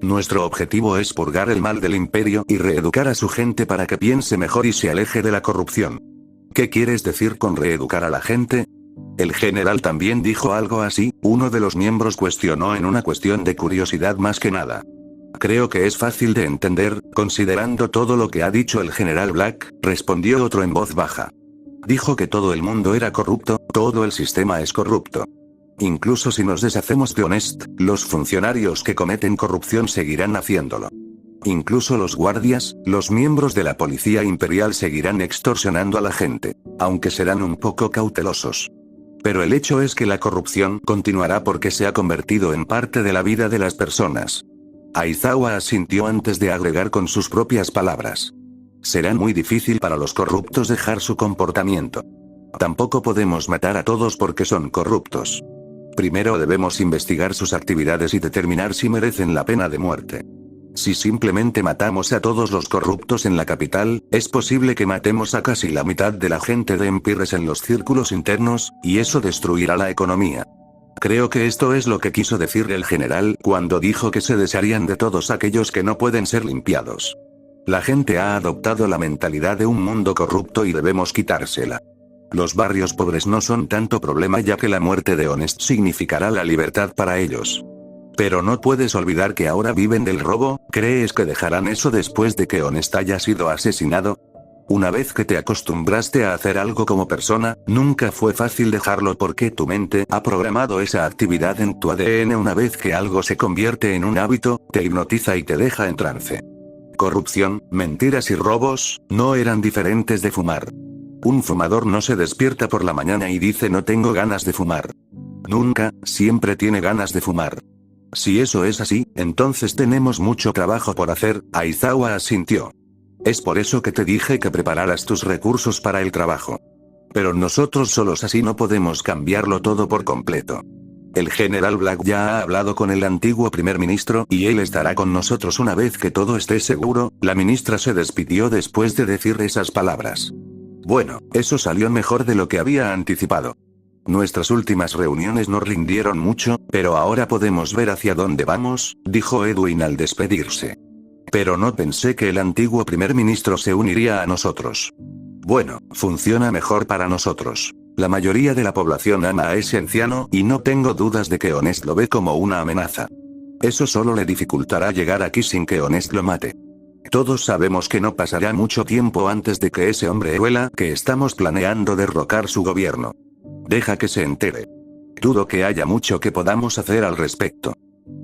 Nuestro objetivo es purgar el mal del imperio y reeducar a su gente para que piense mejor y se aleje de la corrupción. ¿Qué quieres decir con reeducar a la gente? El general también dijo algo así, uno de los miembros cuestionó en una cuestión de curiosidad más que nada. Creo que es fácil de entender, considerando todo lo que ha dicho el general Black, respondió otro en voz baja. Dijo que todo el mundo era corrupto, todo el sistema es corrupto. Incluso si nos deshacemos de Honest, los funcionarios que cometen corrupción seguirán haciéndolo. Incluso los guardias, los miembros de la policía imperial seguirán extorsionando a la gente, aunque serán un poco cautelosos. Pero el hecho es que la corrupción continuará porque se ha convertido en parte de la vida de las personas. Aizawa asintió antes de agregar con sus propias palabras. Será muy difícil para los corruptos dejar su comportamiento. Tampoco podemos matar a todos porque son corruptos. Primero debemos investigar sus actividades y determinar si merecen la pena de muerte. Si simplemente matamos a todos los corruptos en la capital, es posible que matemos a casi la mitad de la gente de Empires en los círculos internos, y eso destruirá la economía. Creo que esto es lo que quiso decir el general cuando dijo que se desharían de todos aquellos que no pueden ser limpiados. La gente ha adoptado la mentalidad de un mundo corrupto y debemos quitársela. Los barrios pobres no son tanto problema ya que la muerte de Honest significará la libertad para ellos. Pero no puedes olvidar que ahora viven del robo. ¿Crees que dejarán eso después de que Honest haya sido asesinado? Una vez que te acostumbraste a hacer algo como persona, nunca fue fácil dejarlo porque tu mente ha programado esa actividad en tu ADN. Una vez que algo se convierte en un hábito, te hipnotiza y te deja en trance. Corrupción, mentiras y robos, no eran diferentes de fumar. Un fumador no se despierta por la mañana y dice no tengo ganas de fumar. Nunca, siempre tiene ganas de fumar. Si eso es así, entonces tenemos mucho trabajo por hacer, Aizawa asintió. Es por eso que te dije que prepararas tus recursos para el trabajo. Pero nosotros solos así no podemos cambiarlo todo por completo. El general Black ya ha hablado con el antiguo primer ministro y él estará con nosotros una vez que todo esté seguro. La ministra se despidió después de decir esas palabras. Bueno, eso salió mejor de lo que había anticipado. Nuestras últimas reuniones no rindieron mucho, pero ahora podemos ver hacia dónde vamos, dijo Edwin al despedirse. Pero no pensé que el antiguo primer ministro se uniría a nosotros. Bueno, funciona mejor para nosotros. La mayoría de la población ama a ese anciano y no tengo dudas de que Honest lo ve como una amenaza. Eso solo le dificultará llegar aquí sin que Honest lo mate. Todos sabemos que no pasará mucho tiempo antes de que ese hombre huela que estamos planeando derrocar su gobierno. Deja que se entere. Dudo que haya mucho que podamos hacer al respecto.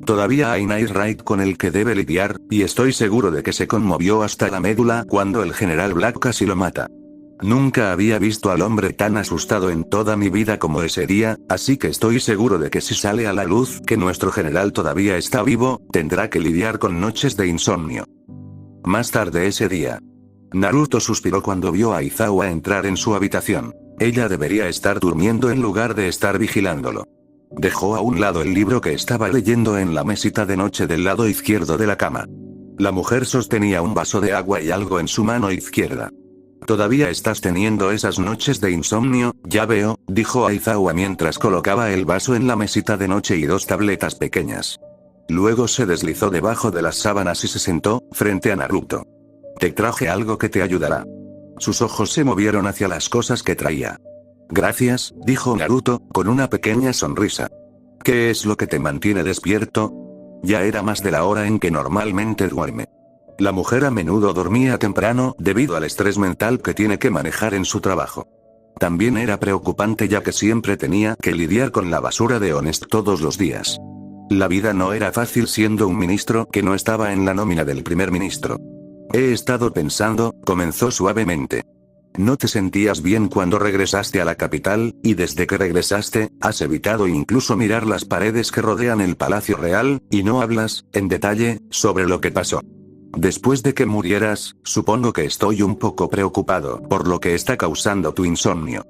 Todavía hay Night Raid con el que debe lidiar, y estoy seguro de que se conmovió hasta la médula cuando el general Black casi lo mata. Nunca había visto al hombre tan asustado en toda mi vida como ese día, así que estoy seguro de que si sale a la luz que nuestro general todavía está vivo, tendrá que lidiar con noches de insomnio. Más tarde ese día, Naruto suspiró cuando vio a Aizawa entrar en su habitación. Ella debería estar durmiendo en lugar de estar vigilándolo. Dejó a un lado el libro que estaba leyendo en la mesita de noche del lado izquierdo de la cama. La mujer sostenía un vaso de agua y algo en su mano izquierda. ¿Todavía estás teniendo esas noches de insomnio? Ya veo, dijo Aizawa mientras colocaba el vaso en la mesita de noche y dos tabletas pequeñas. Luego se deslizó debajo de las sábanas y se sentó, frente a Naruto. Te traje algo que te ayudará. Sus ojos se movieron hacia las cosas que traía. Gracias, dijo Naruto, con una pequeña sonrisa. ¿Qué es lo que te mantiene despierto? Ya era más de la hora en que normalmente duerme. La mujer a menudo dormía temprano debido al estrés mental que tiene que manejar en su trabajo. También era preocupante ya que siempre tenía que lidiar con la basura de Honest todos los días. La vida no era fácil siendo un ministro que no estaba en la nómina del primer ministro. He estado pensando, comenzó suavemente. No te sentías bien cuando regresaste a la capital, y desde que regresaste, has evitado incluso mirar las paredes que rodean el Palacio Real, y no hablas, en detalle, sobre lo que pasó. Después de que murieras, supongo que estoy un poco preocupado por lo que está causando tu insomnio.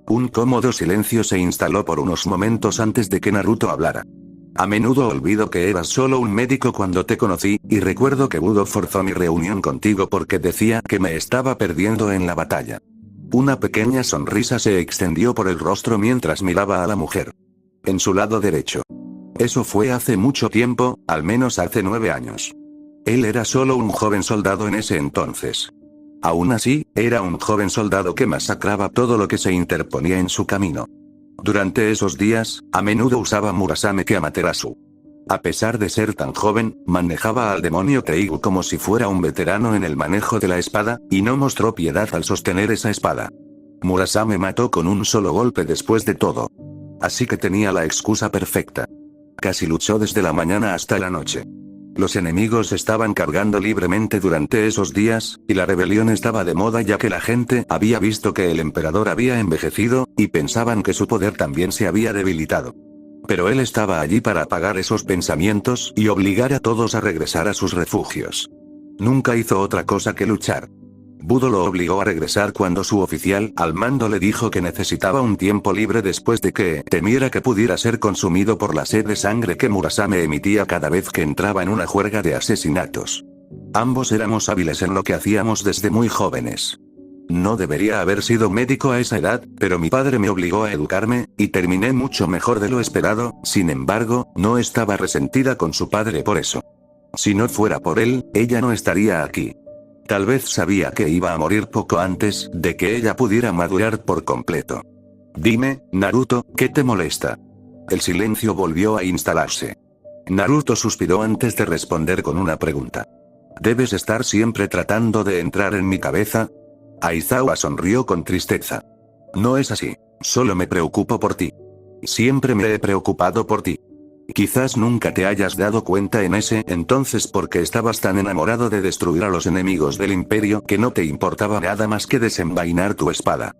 Un cómodo silencio se instaló por unos momentos antes de que Naruto hablara. A menudo olvido que eras solo un médico cuando te conocí, y recuerdo que Budo forzó mi reunión contigo porque decía que me estaba perdiendo en la batalla. Una pequeña sonrisa se extendió por el rostro mientras miraba a la mujer. En su lado derecho. Eso fue hace mucho tiempo, al menos hace 9 años. Él era solo un joven soldado en ese entonces. Aún así, era un joven soldado que masacraba todo lo que se interponía en su camino. Durante esos días, a menudo usaba Murasame Amaterasu. A pesar de ser tan joven, manejaba al demonio Teigu como si fuera un veterano en el manejo de la espada, y no mostró piedad al sostener esa espada. Murasame mató con un solo golpe después de todo. Así que tenía la excusa perfecta. Casi luchó desde la mañana hasta la noche. Los enemigos estaban cargando libremente durante esos días, y la rebelión estaba de moda ya que la gente había visto que el emperador había envejecido, y pensaban que su poder también se había debilitado. Pero él estaba allí para apagar esos pensamientos y obligar a todos a regresar a sus refugios. Nunca hizo otra cosa que luchar. Budo lo obligó a regresar cuando su oficial al mando le dijo que necesitaba un tiempo libre después de que temiera que pudiera ser consumido por la sed de sangre que Murasame emitía cada vez que entraba en una juerga de asesinatos. Ambos éramos hábiles en lo que hacíamos desde muy jóvenes. No debería haber sido médico a esa edad, pero mi padre me obligó a educarme, y terminé mucho mejor de lo esperado. Sin embargo, no estaba resentida con su padre por eso. Si no fuera por él, ella no estaría aquí. Tal vez sabía que iba a morir poco antes de que ella pudiera madurar por completo. Dime, Naruto, ¿qué te molesta? El silencio volvió a instalarse. Naruto suspiró antes de responder con una pregunta. ¿Debes estar siempre tratando de entrar en mi cabeza? Aizawa sonrió con tristeza. No es así. Solo me preocupo por ti. Siempre me he preocupado por ti. Quizás nunca te hayas dado cuenta en ese entonces porque estabas tan enamorado de destruir a los enemigos del imperio que no te importaba nada más que desenvainar tu espada.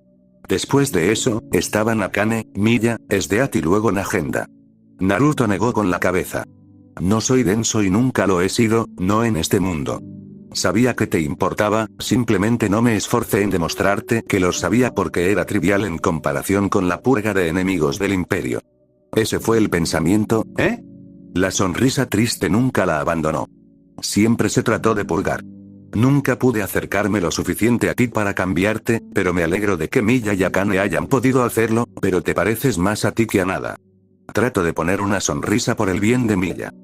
Después de eso, estaban Akane, Miya, Esdeath y luego Nagenda. Naruto negó con la cabeza. No soy denso y nunca lo he sido, no en este mundo. Sabía que te importaba, simplemente no me esforcé en demostrarte que lo sabía porque era trivial en comparación con la purga de enemigos del imperio. Ese fue el pensamiento, ¿eh? La sonrisa triste nunca la abandonó. Siempre se trató de purgar. Nunca pude acercarme lo suficiente a ti para cambiarte, pero me alegro de que Miya y Akane hayan podido hacerlo, pero te pareces más a ti que a nada. Trato de poner una sonrisa por el bien de Miya.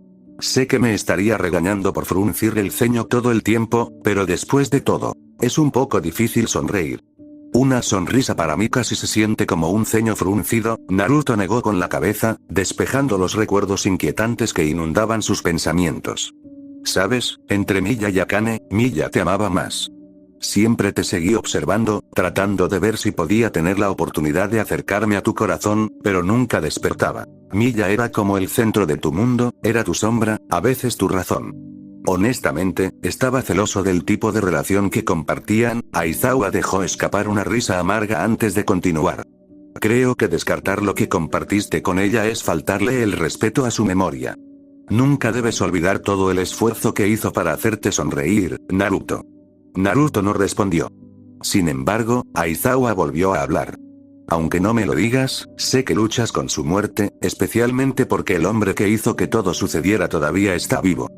Sé que me estaría regañando por fruncir el ceño todo el tiempo, pero después de todo, es un poco difícil sonreír. Una sonrisa para mí casi se siente como un ceño fruncido. Naruto negó con la cabeza, despejando los recuerdos inquietantes que inundaban sus pensamientos. ¿Sabes? Entre Miya y Akane, Miya te amaba más. Siempre te seguí observando, tratando de ver si podía tener la oportunidad de acercarme a tu corazón, pero nunca despertaba. Miya era como el centro de tu mundo, era tu sombra, a veces tu razón. Honestamente, estaba celoso del tipo de relación que compartían. Aizawa dejó escapar una risa amarga antes de continuar. Creo que descartar lo que compartiste con ella es faltarle el respeto a su memoria. Nunca debes olvidar todo el esfuerzo que hizo para hacerte sonreír, Naruto. Naruto no respondió. Sin embargo, Aizawa volvió a hablar. Aunque no me lo digas, sé que luchas con su muerte, especialmente porque el hombre que hizo que todo sucediera todavía está vivo.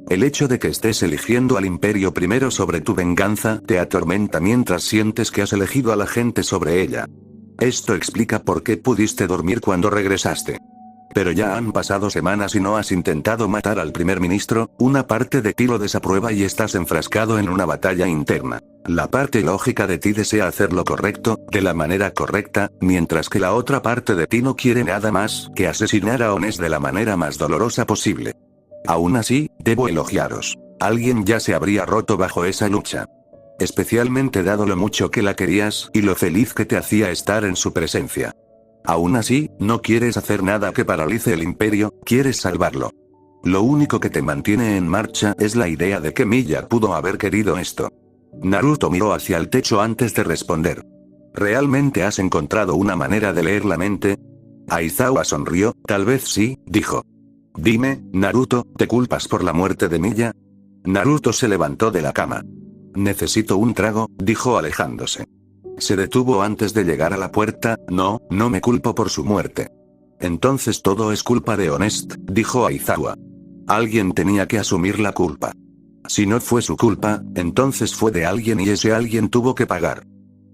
El hecho de que estés eligiendo al imperio primero sobre tu venganza te atormenta mientras sientes que has elegido a la gente sobre ella. Esto explica por qué pudiste dormir cuando regresaste. Pero ya han pasado semanas y no has intentado matar al primer ministro, una parte de ti lo desaprueba y estás enfrascado en una batalla interna. La parte lógica de ti desea hacer lo correcto, de la manera correcta, mientras que la otra parte de ti no quiere nada más que asesinar a Ones de la manera más dolorosa posible. Aún así, debo elogiaros. Alguien ya se habría roto bajo esa lucha. Especialmente dado lo mucho que la querías y lo feliz que te hacía estar en su presencia. Aún así, no quieres hacer nada que paralice el imperio, quieres salvarlo. Lo único que te mantiene en marcha es la idea de que Miya pudo haber querido esto. Naruto miró hacia el techo antes de responder. ¿Realmente has encontrado una manera de leer la mente? Aizawa sonrió, tal vez sí, dijo. Dime, Naruto, ¿te culpas por la muerte de Miya? Naruto se levantó de la cama. Necesito un trago, dijo alejándose. Se detuvo antes de llegar a la puerta. No, no me culpo por su muerte. Entonces todo es culpa de Honest, dijo Aizawa. Alguien tenía que asumir la culpa. Si no fue su culpa, entonces fue de alguien y ese alguien tuvo que pagar.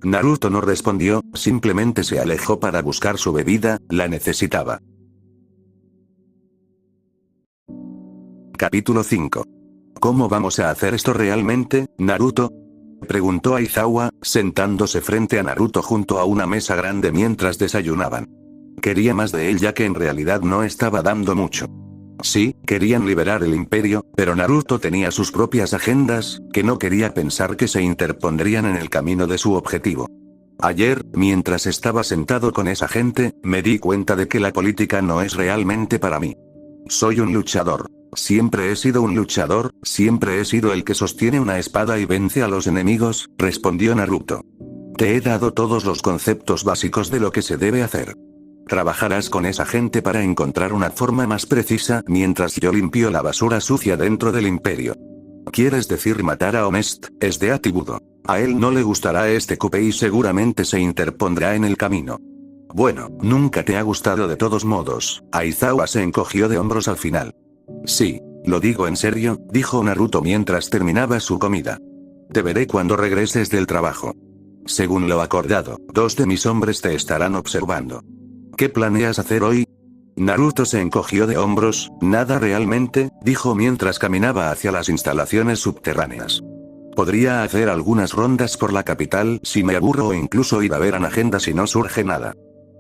Naruto no respondió, simplemente se alejó para buscar su bebida, la necesitaba. Capítulo 5. ¿Cómo vamos a hacer esto realmente, Naruto? Preguntó Aizawa, sentándose frente a Naruto junto a una mesa grande mientras desayunaban. Quería más de él ya que en realidad no estaba dando mucho. Sí, querían liberar el imperio, pero Naruto tenía sus propias agendas, que no quería pensar que se interpondrían en el camino de su objetivo. Ayer, mientras estaba sentado con esa gente, me di cuenta de que la política no es realmente para mí. Soy un luchador. Siempre he sido un luchador, siempre he sido el que sostiene una espada y vence a los enemigos, respondió Naruto. Te he dado todos los conceptos básicos de lo que se debe hacer. Trabajarás con esa gente para encontrar una forma más precisa mientras yo limpio la basura sucia dentro del imperio. ¿Quieres decir matar a Honest? Es de Atibudo. A él no le gustará este coupe y seguramente se interpondrá en el camino. Bueno, nunca te ha gustado de todos modos. Aizawa se encogió de hombros al final. Sí, lo digo en serio, dijo Naruto mientras terminaba su comida. Te veré cuando regreses del trabajo. Según lo acordado, 2 de mis hombres te estarán observando. ¿Qué planeas hacer hoy? Naruto se encogió de hombros. Nada realmente, dijo mientras caminaba hacia las instalaciones subterráneas. Podría hacer algunas rondas por la capital si me aburro o incluso ir a ver a Nagenda si no surge nada.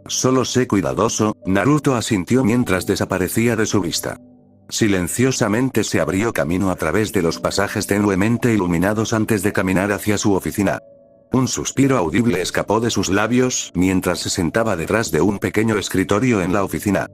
Solo sé cuidadoso, Naruto asintió mientras desaparecía de su vista. Silenciosamente se abrió camino a través de los pasajes tenuemente iluminados antes de caminar hacia su oficina. Un suspiro audible escapó de sus labios mientras se sentaba detrás de un pequeño escritorio en la oficina.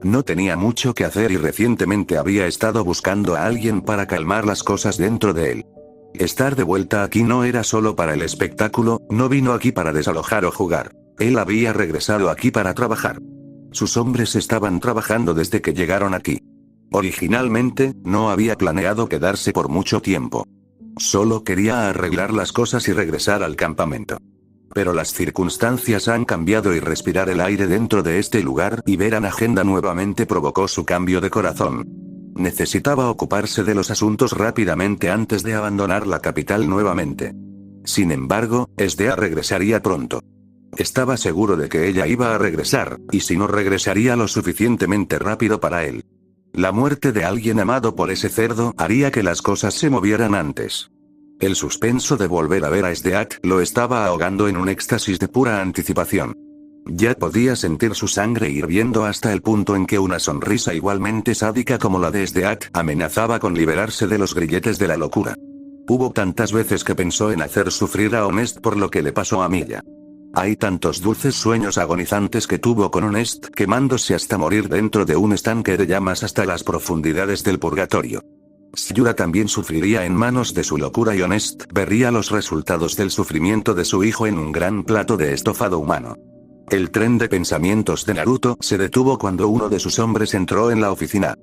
No tenía mucho que hacer y recientemente había estado buscando a alguien para calmar las cosas dentro de él. Estar de vuelta aquí no era solo para el espectáculo, no vino aquí para desalojar o jugar. Él había regresado aquí para trabajar. Sus hombres estaban trabajando desde que llegaron aquí. Originalmente, no había planeado quedarse por mucho tiempo. Solo quería arreglar las cosas y regresar al campamento. Pero las circunstancias han cambiado y respirar el aire dentro de este lugar y ver a Agenda nuevamente provocó su cambio de corazón. Necesitaba ocuparse de los asuntos rápidamente antes de abandonar la capital nuevamente. Sin embargo, Esdea regresaría pronto. Estaba seguro de que ella iba a regresar, y si no regresaría lo suficientemente rápido para él. La muerte de alguien amado por ese cerdo haría que las cosas se movieran antes. El suspenso de volver a ver a Esdeat lo estaba ahogando en un éxtasis de pura anticipación. Ya podía sentir su sangre hirviendo hasta el punto en que una sonrisa igualmente sádica como la de Esdeat amenazaba con liberarse de los grilletes de la locura. Hubo tantas veces que pensó en hacer sufrir a Honest por lo que le pasó a Milla. Hay tantos dulces sueños agonizantes que tuvo con Honest quemándose hasta morir dentro de un estanque de llamas hasta las profundidades del purgatorio. Syura también sufriría en manos de su locura y Honest vería los resultados del sufrimiento de su hijo en un gran plato de estofado humano. El tren de pensamientos de Naruto se detuvo cuando uno de sus hombres entró en la oficina.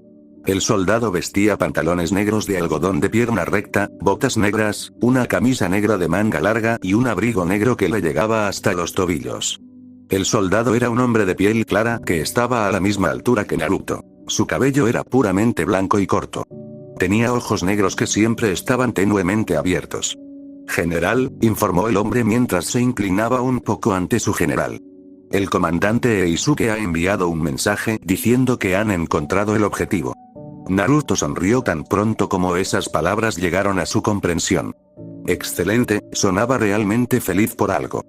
El soldado vestía pantalones negros de algodón de pierna recta, botas negras, una camisa negra de manga larga y un abrigo negro que le llegaba hasta los tobillos. El soldado era un hombre de piel clara que estaba a la misma altura que Naruto. Su cabello era puramente blanco y corto. Tenía ojos negros que siempre estaban tenuemente abiertos. General, informó el hombre mientras se inclinaba un poco ante su general. El comandante Eisuke ha enviado un mensaje diciendo que han encontrado el objetivo. Naruto sonrió tan pronto como esas palabras llegaron a su comprensión. Excelente, sonaba realmente feliz por algo.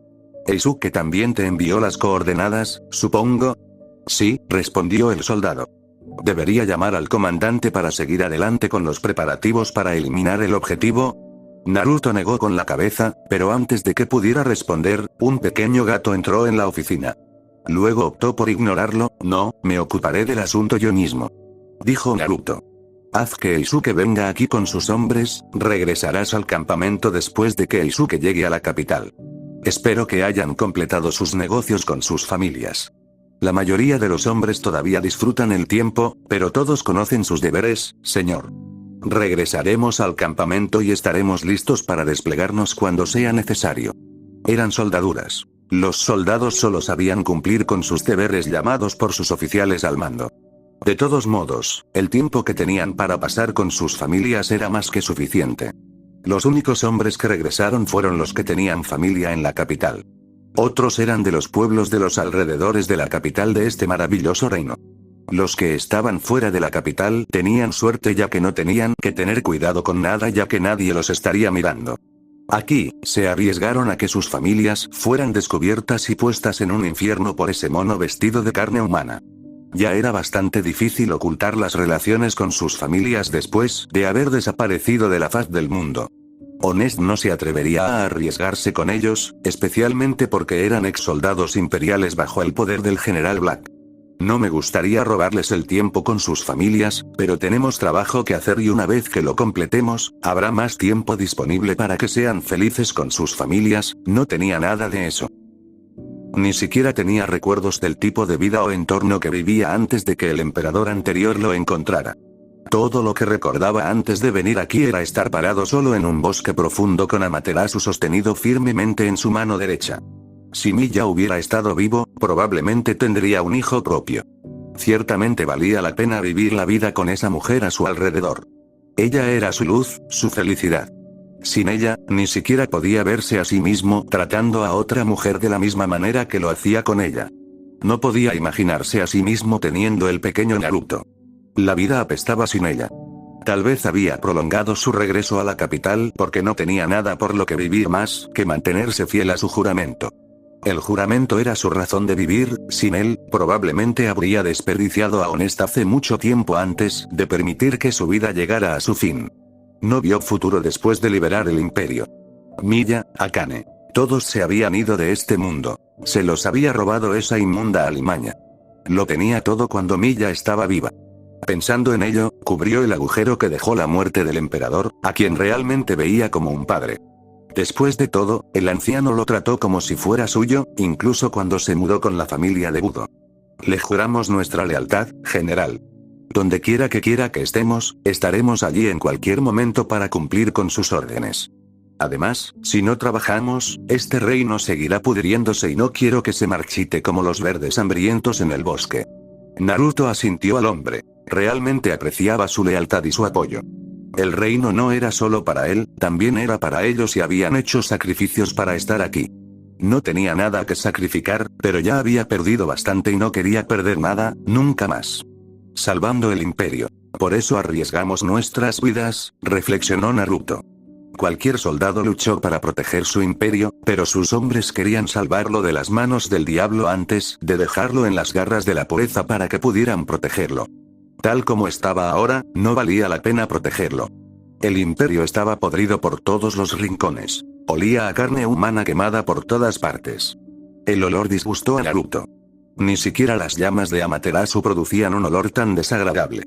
Eisuke también te envió las coordenadas, supongo. Sí, respondió el soldado. ¿Debería llamar al comandante para seguir adelante con los preparativos para eliminar el objetivo? Naruto negó con la cabeza, pero antes de que pudiera responder, un pequeño gato entró en la oficina. Luego optó por ignorarlo. No, me ocuparé del asunto yo mismo, dijo Naruto. Haz que Eisuke venga aquí con sus hombres, regresarás al campamento después de que Eisuke llegue a la capital. Espero que hayan completado sus negocios con sus familias. La mayoría de los hombres todavía disfrutan el tiempo, pero todos conocen sus deberes, señor. Regresaremos al campamento y estaremos listos para desplegarnos cuando sea necesario. Eran soldaduras. Los soldados solo sabían cumplir con sus deberes llamados por sus oficiales al mando. De todos modos, el tiempo que tenían para pasar con sus familias era más que suficiente. Los únicos hombres que regresaron fueron los que tenían familia en la capital. Otros eran de los pueblos de los alrededores de la capital de este maravilloso reino. Los que estaban fuera de la capital tenían suerte ya que no tenían que tener cuidado con nada ya que nadie los estaría mirando. Aquí, se arriesgaron a que sus familias fueran descubiertas y puestas en un infierno por ese mono vestido de carne humana. Ya era bastante difícil ocultar las relaciones con sus familias después de haber desaparecido de la faz del mundo. Honest no se atrevería a arriesgarse con ellos, especialmente porque eran ex soldados imperiales bajo el poder del general Black. No me gustaría robarles el tiempo con sus familias, pero tenemos trabajo que hacer y una vez que lo completemos, habrá más tiempo disponible para que sean felices con sus familias. No tenía nada de eso. Ni siquiera tenía recuerdos del tipo de vida o entorno que vivía antes de que el emperador anterior lo encontrara. Todo lo que recordaba antes de venir aquí era estar parado solo en un bosque profundo con Amaterasu sostenido firmemente en su mano derecha. Si Miya hubiera estado vivo, probablemente tendría un hijo propio. Ciertamente valía la pena vivir la vida con esa mujer a su alrededor. Ella era su luz, su felicidad. Sin ella, ni siquiera podía verse a sí mismo tratando a otra mujer de la misma manera que lo hacía con ella. No podía imaginarse a sí mismo teniendo el pequeño Naruto. La vida apestaba sin ella. Tal vez había prolongado su regreso a la capital porque no tenía nada por lo que vivir más que mantenerse fiel a su juramento. El juramento era su razón de vivir, sin él, probablemente habría desperdiciado a Honest hace mucho tiempo antes de permitir que su vida llegara a su fin. No vio futuro después de liberar el imperio. Miya, Akane. Todos se habían ido de este mundo. Se los había robado esa inmunda alimaña. Lo tenía todo cuando Milla estaba viva. Pensando en ello, cubrió el agujero que dejó la muerte del emperador, a quien realmente veía como un padre. Después de todo, el anciano lo trató como si fuera suyo, incluso cuando se mudó con la familia de Budo. Le juramos nuestra lealtad, general. Donde quiera que estemos, estaremos allí en cualquier momento para cumplir con sus órdenes. Además, si no trabajamos, este reino seguirá pudriéndose y no quiero que se marchite como los verdes hambrientos en el bosque. Naruto asintió al hombre. Realmente apreciaba su lealtad y su apoyo. El reino no era solo para él, también era para ellos y habían hecho sacrificios para estar aquí. No tenía nada que sacrificar, pero ya había perdido bastante y no quería perder nada, nunca más. Salvando el imperio. Por eso arriesgamos nuestras vidas, reflexionó Naruto. Cualquier soldado luchó para proteger su imperio, pero sus hombres querían salvarlo de las manos del diablo antes de dejarlo en las garras de la pureza para que pudieran protegerlo. Tal como estaba ahora, no valía la pena protegerlo. El imperio estaba podrido por todos los rincones. Olía a carne humana quemada por todas partes. El olor disgustó a Naruto. Ni siquiera las llamas de Amaterasu producían un olor tan desagradable.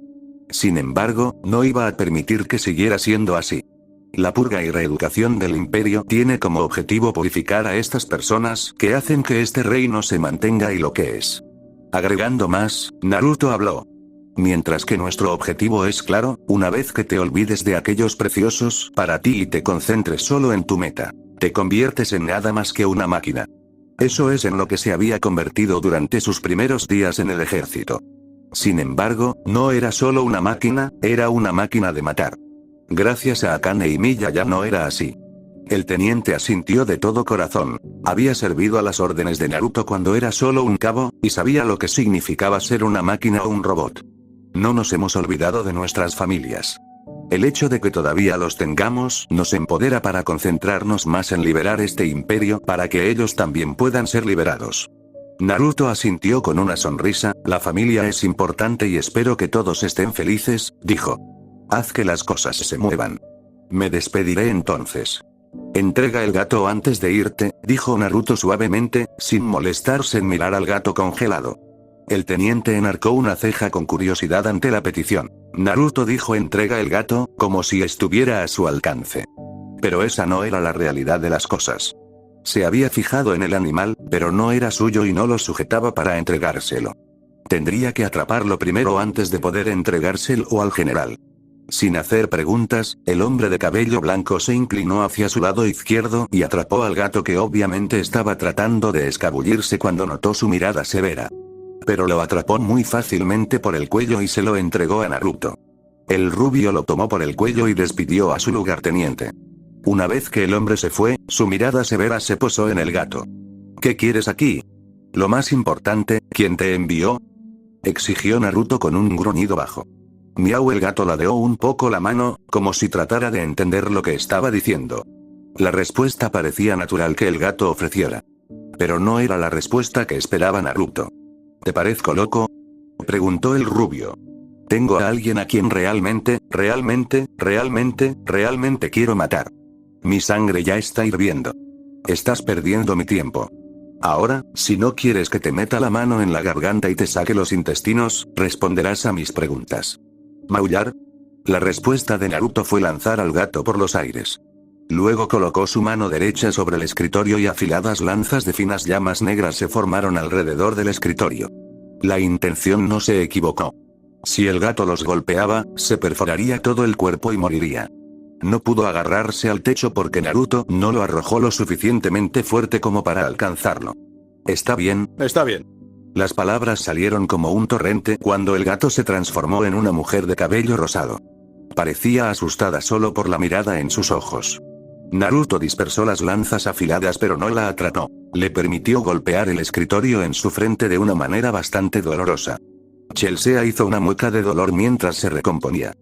Sin embargo, no iba a permitir que siguiera siendo así. La purga y reeducación del imperio tiene como objetivo purificar a estas personas que hacen que este reino se mantenga y lo que es. Agregando más, Naruto habló. Mientras que nuestro objetivo es claro, una vez que te olvides de aquellos preciosos para ti y te concentres solo en tu meta, te conviertes en nada más que una máquina. Eso es en lo que se había convertido durante sus primeros días en el ejército. Sin embargo, no era solo una máquina, era una máquina de matar. Gracias a Akane y Miya ya no era así. El teniente asintió de todo corazón. Había servido a las órdenes de Naruto cuando era solo un cabo, y sabía lo que significaba ser una máquina o un robot. No nos hemos olvidado de nuestras familias. El hecho de que todavía los tengamos nos empodera para concentrarnos más en liberar este imperio para que ellos también puedan ser liberados. Naruto asintió con una sonrisa, la familia es importante y espero que todos estén felices, dijo. Haz que las cosas se muevan. Me despediré entonces. Entrega el gato antes de irte, dijo Naruto suavemente, sin molestarse en mirar al gato congelado. El teniente enarcó una ceja con curiosidad ante la petición. Naruto dijo entrega el gato, como si estuviera a su alcance. Pero esa no era la realidad de las cosas. Se había fijado en el animal, pero no era suyo y no lo sujetaba para entregárselo. Tendría que atraparlo primero antes de poder entregárselo al general. Sin hacer preguntas, el hombre de cabello blanco se inclinó hacia su lado izquierdo y atrapó al gato que obviamente estaba tratando de escabullirse cuando notó su mirada severa. Pero lo atrapó muy fácilmente por el cuello y se lo entregó a Naruto. El rubio lo tomó por el cuello y despidió a su lugarteniente. Una vez que el hombre se fue, su mirada severa se posó en el gato. ¿Qué quieres aquí? Lo más importante, ¿quién te envió? Exigió Naruto con un gruñido bajo. Miau, el gato ladeó un poco la mano, como si tratara de entender lo que estaba diciendo. La respuesta parecía natural que el gato ofreciera. Pero no era la respuesta que esperaba Naruto. ¿Te parezco loco? Preguntó el rubio. Tengo a alguien a quien realmente quiero matar. Mi sangre ya está hirviendo. Estás perdiendo mi tiempo. Ahora, si no quieres que te meta la mano en la garganta y te saque los intestinos, responderás a mis preguntas. ¿Maullar? La respuesta de Naruto fue lanzar al gato por los aires. Luego colocó su mano derecha sobre el escritorio y afiladas lanzas de finas llamas negras se formaron alrededor del escritorio. La intención no se equivocó. Si el gato los golpeaba, se perforaría todo el cuerpo y moriría. No pudo agarrarse al techo porque Naruto no lo arrojó lo suficientemente fuerte como para alcanzarlo. ¿Está bien? Está bien. Las palabras salieron como un torrente cuando el gato se transformó en una mujer de cabello rosado. Parecía asustada solo por la mirada en sus ojos. Naruto dispersó las lanzas afiladas pero no la atrapó. Le permitió golpear el escritorio en su frente de una manera bastante dolorosa. Chelsea hizo una mueca de dolor mientras se recomponía.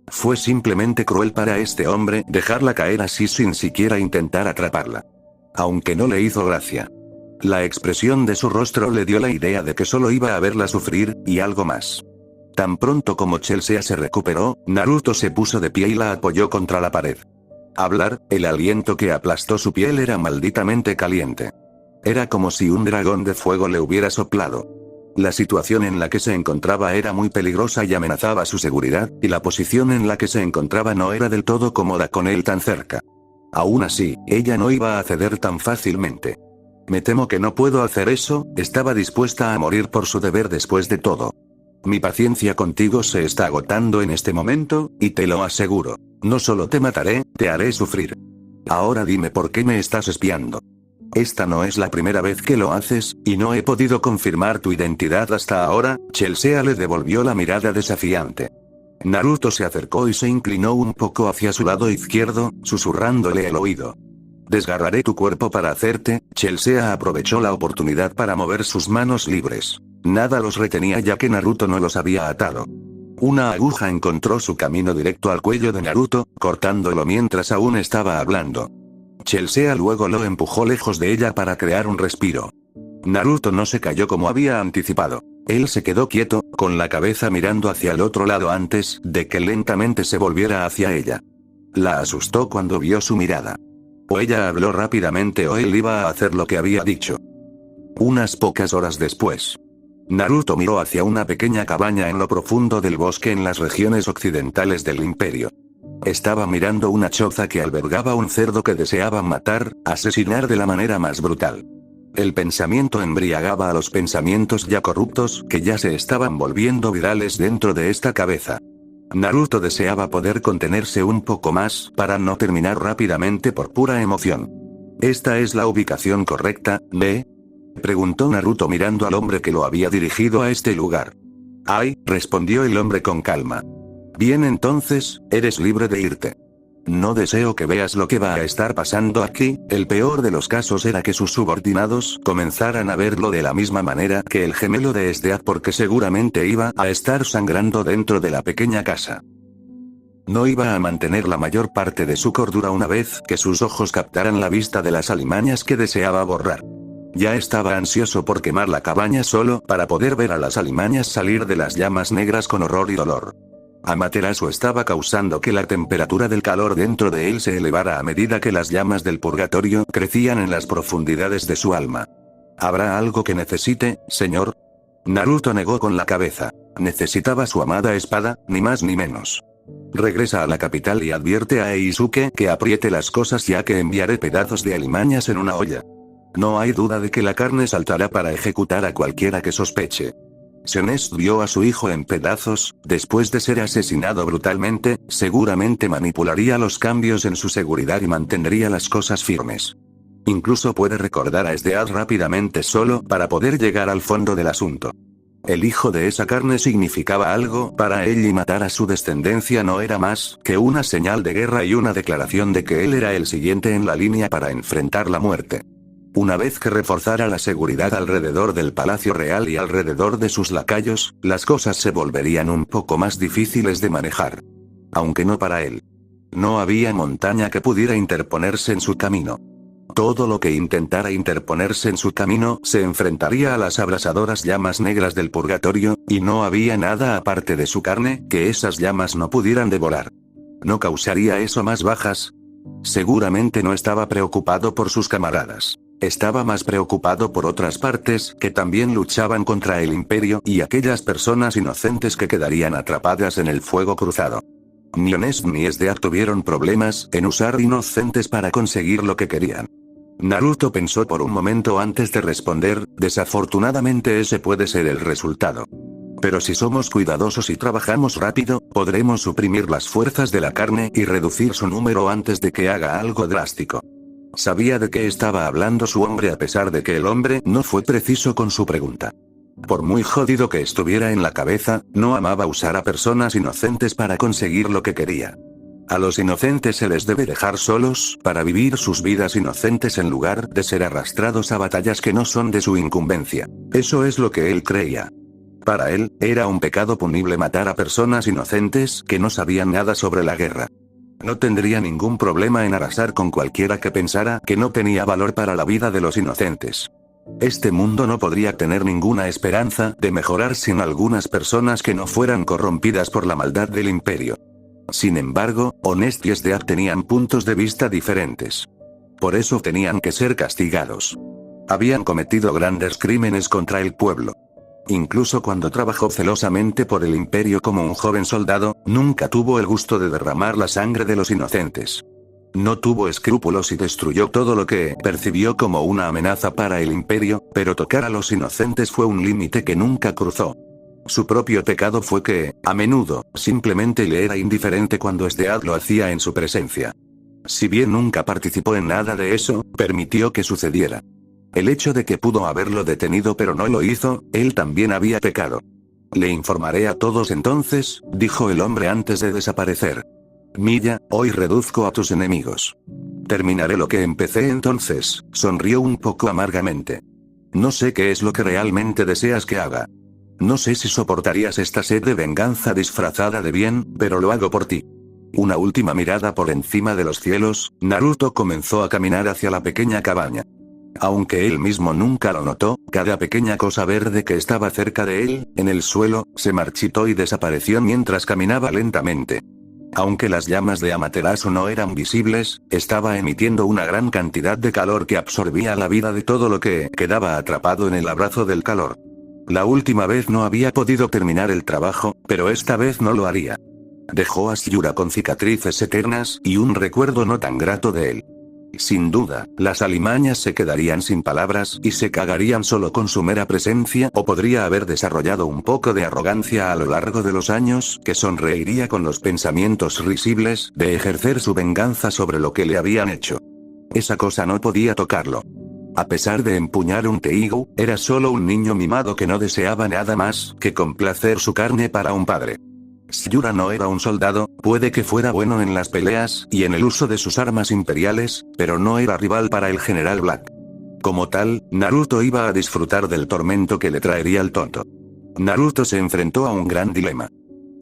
Fue simplemente cruel para este hombre dejarla caer así sin siquiera intentar atraparla. Aunque no le hizo gracia. La expresión de su rostro le dio la idea de que solo iba a verla sufrir, y algo más. Tan pronto como Chelsea se recuperó, Naruto se puso de pie y la apoyó contra la pared. Hablar, el aliento que aplastó su piel era malditamente caliente. Era como si un dragón de fuego le hubiera soplado. La situación en la que se encontraba era muy peligrosa y amenazaba su seguridad, y la posición en la que se encontraba no era del todo cómoda con él tan cerca. Aún así, ella no iba a ceder tan fácilmente. Me temo que no puedo hacer eso, estaba dispuesta a morir por su deber después de todo. Mi paciencia contigo se está agotando en este momento, y te lo aseguro. No solo te mataré, te haré sufrir. Ahora dime por qué me estás espiando. Esta no es la primera vez que lo haces, y no he podido confirmar tu identidad hasta ahora. Chelsea le devolvió la mirada desafiante. Naruto se acercó y se inclinó un poco hacia su lado izquierdo, susurrándole al oído. Desgarraré tu cuerpo para hacerte. Chelsea aprovechó la oportunidad para mover sus manos libres. Nada los retenía ya que Naruto no los había atado. Una aguja encontró su camino directo al cuello de Naruto, cortándolo mientras aún estaba hablando. Chelsea luego lo empujó lejos de ella para crear un respiro. Naruto no se cayó como había anticipado. Él se quedó quieto, con la cabeza mirando hacia el otro lado antes de que lentamente se volviera hacia ella. La asustó cuando vio su mirada. O ella habló rápidamente o él iba a hacer lo que había dicho. Unas pocas horas después, Naruto miró hacia una pequeña cabaña en lo profundo del bosque en las regiones occidentales del imperio. Estaba mirando una choza que albergaba un cerdo que deseaba matar, asesinar de la manera más brutal. El pensamiento embriagaba a los pensamientos ya corruptos que ya se estaban volviendo virales dentro de esta cabeza. Naruto deseaba poder contenerse un poco más para no terminar rápidamente por pura emoción. ¿Esta es la ubicación correcta, ¿ve? Preguntó Naruto mirando al hombre que lo había dirigido a este lugar. «Ay», respondió el hombre con calma. «Bien, entonces, eres libre de irte. No deseo que veas lo que va a estar pasando aquí». El peor de los casos era que sus subordinados comenzaran a verlo de la misma manera que el gemelo de Stead, porque seguramente iba a estar sangrando dentro de la pequeña casa. No iba a mantener la mayor parte de su cordura una vez que sus ojos captaran la vista de las alimañas que deseaba borrar. Ya estaba ansioso por quemar la cabaña solo para poder ver a las alimañas salir de las llamas negras con horror y dolor. Amaterasu estaba causando que la temperatura del calor dentro de él se elevara a medida que las llamas del purgatorio crecían en las profundidades de su alma. ¿Habrá algo que necesite, señor? Naruto negó con la cabeza. Necesitaba su amada espada, ni más ni menos. Regresa a la capital y advierte a Eisuke que apriete las cosas ya que enviaré pedazos de alimañas en una olla. No hay duda de que la carne saltará para ejecutar a cualquiera que sospeche. Si Honest vio a su hijo en pedazos, después de ser asesinado brutalmente, seguramente manipularía los cambios en su seguridad y mantendría las cosas firmes. Incluso puede recordar a Stead rápidamente solo para poder llegar al fondo del asunto. El hijo de esa carne significaba algo para él y matar a su descendencia no era más que una señal de guerra y una declaración de que él era el siguiente en la línea para enfrentar la muerte. Una vez que reforzara la seguridad alrededor del Palacio Real y alrededor de sus lacayos, las cosas se volverían un poco más difíciles de manejar. Aunque no para él. No había montaña que pudiera interponerse en su camino. Todo lo que intentara interponerse en su camino se enfrentaría a las abrasadoras llamas negras del purgatorio, y no había nada aparte de su carne que esas llamas no pudieran devorar. ¿No causaría eso más bajas? Seguramente no estaba preocupado por sus camaradas. Estaba más preocupado por otras partes que también luchaban contra el imperio y aquellas personas inocentes que quedarían atrapadas en el fuego cruzado. Ni Honest ni Stead tuvieron problemas en usar inocentes para conseguir lo que querían. Naruto pensó por un momento antes de responder, desafortunadamente ese puede ser el resultado. Pero si somos cuidadosos y trabajamos rápido, podremos suprimir las fuerzas de la carne y reducir su número antes de que haga algo drástico. Sabía de qué estaba hablando su hombre a pesar de que el hombre no fue preciso con su pregunta. Por muy jodido que estuviera en la cabeza, no amaba usar a personas inocentes para conseguir lo que quería. A los inocentes se les debe dejar solos para vivir sus vidas inocentes en lugar de ser arrastrados a batallas que no son de su incumbencia. Eso es lo que él creía. Para él, era un pecado punible matar a personas inocentes que no sabían nada sobre la guerra. No tendría ningún problema en arrasar con cualquiera que pensara que no tenía valor para la vida de los inocentes. Este mundo no podría tener ninguna esperanza de mejorar sin algunas personas que no fueran corrompidas por la maldad del imperio. Sin embargo, Honest y Stead tenían puntos de vista diferentes. Por eso tenían que ser castigados. Habían cometido grandes crímenes contra el pueblo. Incluso cuando trabajó celosamente por el imperio como un joven soldado, nunca tuvo el gusto de derramar la sangre de los inocentes. No tuvo escrúpulos y destruyó todo lo que percibió como una amenaza para el imperio, pero tocar a los inocentes fue un límite que nunca cruzó. Su propio pecado fue que, a menudo, simplemente le era indiferente cuando Stead lo hacía en su presencia. Si bien nunca participó en nada de eso, permitió que sucediera. El hecho de que pudo haberlo detenido pero no lo hizo, él también había pecado. Le informaré a todos entonces, dijo el hombre antes de desaparecer. Milla, hoy reduzco a tus enemigos. Terminaré lo que empecé entonces, sonrió un poco amargamente. No sé qué es lo que realmente deseas que haga. No sé si soportarías esta sed de venganza disfrazada de bien, pero lo hago por ti. Una última mirada por encima de los cielos, Naruto comenzó a caminar hacia la pequeña cabaña. Aunque él mismo nunca lo notó, cada pequeña cosa verde que estaba cerca de él, en el suelo, se marchitó y desapareció mientras caminaba lentamente. Aunque las llamas de Amaterasu no eran visibles, estaba emitiendo una gran cantidad de calor que absorbía la vida de todo lo que quedaba atrapado en el abrazo del calor. La última vez no había podido terminar el trabajo, pero esta vez no lo haría. Dejó a Shiura con cicatrices eternas y un recuerdo no tan grato de él. Sin duda, las alimañas se quedarían sin palabras y se cagarían solo con su mera presencia, o podría haber desarrollado un poco de arrogancia a lo largo de los años, que sonreiría con los pensamientos risibles de ejercer su venganza sobre lo que le habían hecho. Esa cosa no podía tocarlo. A pesar de empuñar un Teigo, era solo un niño mimado que no deseaba nada más que complacer su carne para un padre. Shiura no era un soldado, puede que fuera bueno en las peleas y en el uso de sus armas imperiales, pero no era rival para el general Black. Como tal, Naruto iba a disfrutar del tormento que le traería el tonto. Naruto se enfrentó a un gran dilema.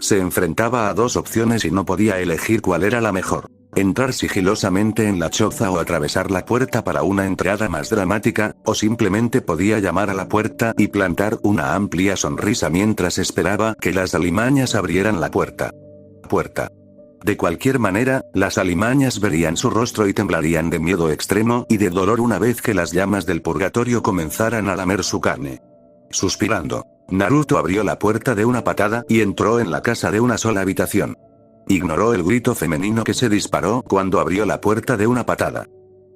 Se enfrentaba a dos opciones y no podía elegir cuál era la mejor. Entrar sigilosamente en la choza o atravesar la puerta para una entrada más dramática, o simplemente podía llamar a la puerta y plantar una amplia sonrisa mientras esperaba que las alimañas abrieran la puerta. De cualquier manera, las alimañas verían su rostro y temblarían de miedo extremo y de dolor una vez que las llamas del purgatorio comenzaran a lamer su carne. Suspirando, Naruto abrió la puerta de una patada y entró en la casa de una sola habitación. Ignoró el grito femenino que se disparó cuando abrió la puerta de una patada.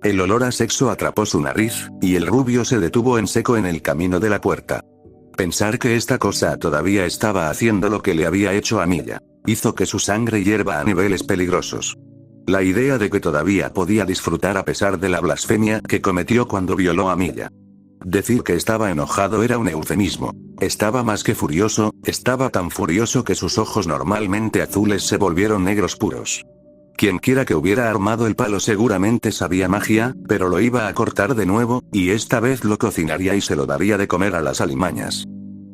El olor a sexo atrapó su nariz, y el rubio se detuvo en seco en el camino de la puerta. Pensar que esta cosa todavía estaba haciendo lo que le había hecho a Milla, hizo que su sangre hierva a niveles peligrosos. La idea de que todavía podía disfrutar a pesar de la blasfemia que cometió cuando violó a Milla. Decir que estaba enojado era un eufemismo. Estaba más que furioso, estaba tan furioso que sus ojos normalmente azules se volvieron negros puros. Quienquiera que hubiera armado el palo seguramente sabía magia, pero lo iba a cortar de nuevo, y esta vez lo cocinaría y se lo daría de comer a las alimañas.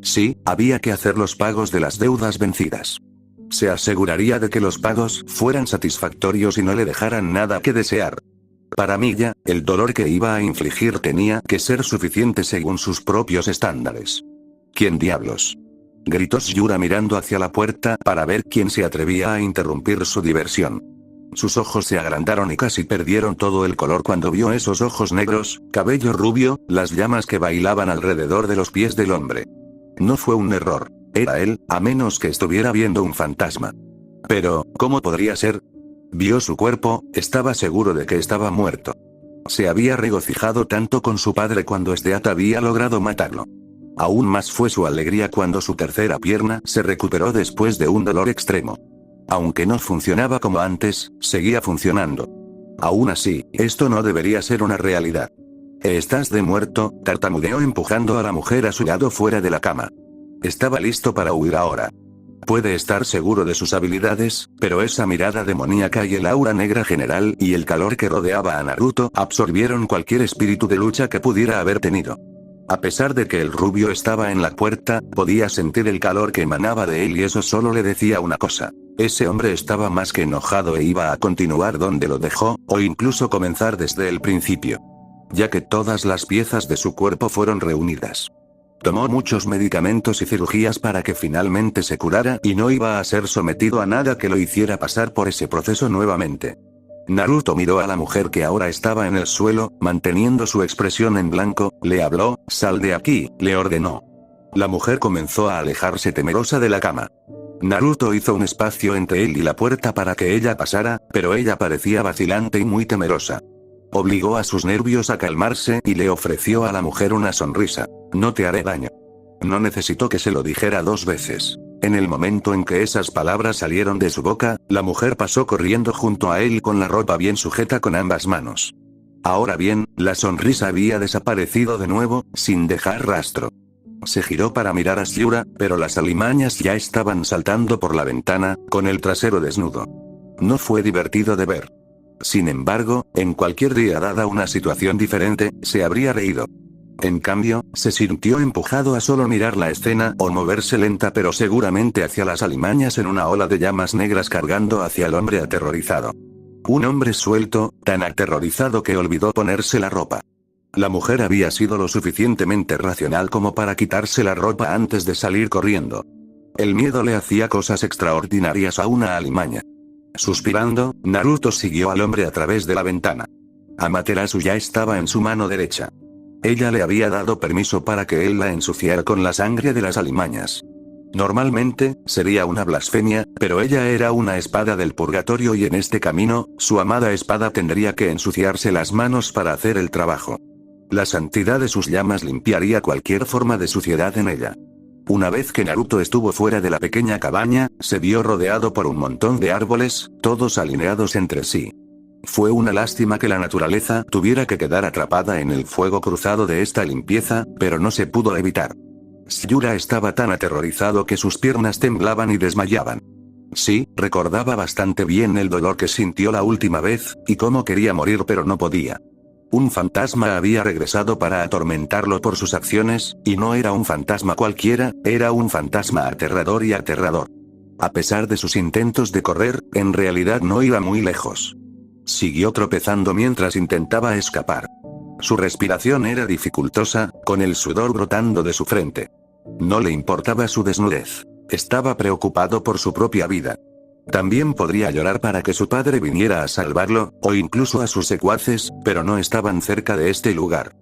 Sí, había que hacer los pagos de las deudas vencidas. Se aseguraría de que los pagos fueran satisfactorios y no le dejaran nada que desear. Para Milla, el dolor que iba a infligir tenía que ser suficiente según sus propios estándares. ¿Quién diablos? Gritó Shiura mirando hacia la puerta para ver quién se atrevía a interrumpir su diversión. Sus ojos se agrandaron y casi perdieron todo el color cuando vio esos ojos negros, cabello rubio, las llamas que bailaban alrededor de los pies del hombre. No fue un error. Era él, a menos que estuviera viendo un fantasma. Pero, ¿cómo podría ser? Vio su cuerpo, estaba seguro de que estaba muerto. Se había regocijado tanto con su padre cuando Stead había logrado matarlo. Aún más fue su alegría cuando su tercera pierna se recuperó después de un dolor extremo. Aunque no funcionaba como antes, seguía funcionando. Aún así, esto no debería ser una realidad. ¿Estás de muerto?, tartamudeó empujando a la mujer a su lado fuera de la cama. Estaba listo para huir ahora. Puede estar seguro de sus habilidades, pero esa mirada demoníaca y el aura negra general y el calor que rodeaba a Naruto absorbieron cualquier espíritu de lucha que pudiera haber tenido. A pesar de que el rubio estaba en la puerta, podía sentir el calor que emanaba de él y eso solo le decía una cosa. Ese hombre estaba más que enojado e iba a continuar donde lo dejó, o incluso comenzar desde el principio. Ya que todas las piezas de su cuerpo fueron reunidas. Tomó muchos medicamentos y cirugías para que finalmente se curara y no iba a ser sometido a nada que lo hiciera pasar por ese proceso nuevamente. Naruto miró a la mujer que ahora estaba en el suelo, manteniendo su expresión en blanco, le habló, «Sal de aquí», le ordenó. La mujer comenzó a alejarse temerosa de la cama. Naruto hizo un espacio entre él y la puerta para que ella pasara, pero ella parecía vacilante y muy temerosa. Obligó a sus nervios a calmarse y le ofreció a la mujer una sonrisa. No te haré daño. No necesitó que se lo dijera 2 veces. En el momento en que esas palabras salieron de su boca, la mujer pasó corriendo junto a él con la ropa bien sujeta con ambas manos. Ahora bien, la sonrisa había desaparecido de nuevo, sin dejar rastro. Se giró para mirar a Shiura, pero las alimañas ya estaban saltando por la ventana, con el trasero desnudo. No fue divertido de ver. Sin embargo, en cualquier día dada una situación diferente, se habría reído. En cambio, se sintió empujado a solo mirar la escena o moverse lenta pero seguramente hacia las alimañas en una ola de llamas negras cargando hacia el hombre aterrorizado. Un hombre suelto, tan aterrorizado que olvidó ponerse la ropa. La mujer había sido lo suficientemente racional como para quitarse la ropa antes de salir corriendo. El miedo le hacía cosas extraordinarias a una alimaña. Suspirando, Naruto siguió al hombre a través de la ventana. Amaterasu ya estaba en su mano derecha. Ella le había dado permiso para que él la ensuciara con la sangre de las alimañas. Normalmente, sería una blasfemia, pero ella era una espada del purgatorio y en este camino, su amada espada tendría que ensuciarse las manos para hacer el trabajo. La santidad de sus llamas limpiaría cualquier forma de suciedad en ella. Una vez que Naruto estuvo fuera de la pequeña cabaña, se vio rodeado por un montón de árboles, todos alineados entre sí. Fue una lástima que la naturaleza tuviera que quedar atrapada en el fuego cruzado de esta limpieza, pero no se pudo evitar. Shiura estaba tan aterrorizado que sus piernas temblaban y desmayaban. Sí, recordaba bastante bien el dolor que sintió la última vez, y cómo quería morir pero no podía. Un fantasma había regresado para atormentarlo por sus acciones, y no era un fantasma cualquiera, era un fantasma aterrador y aterrador. A pesar de sus intentos de correr, en realidad no iba muy lejos. Siguió tropezando mientras intentaba escapar. Su respiración era dificultosa, con el sudor brotando de su frente. No le importaba su desnudez. Estaba preocupado por su propia vida. También podría llorar para que su padre viniera a salvarlo, o incluso a sus secuaces, pero no estaban cerca de este lugar.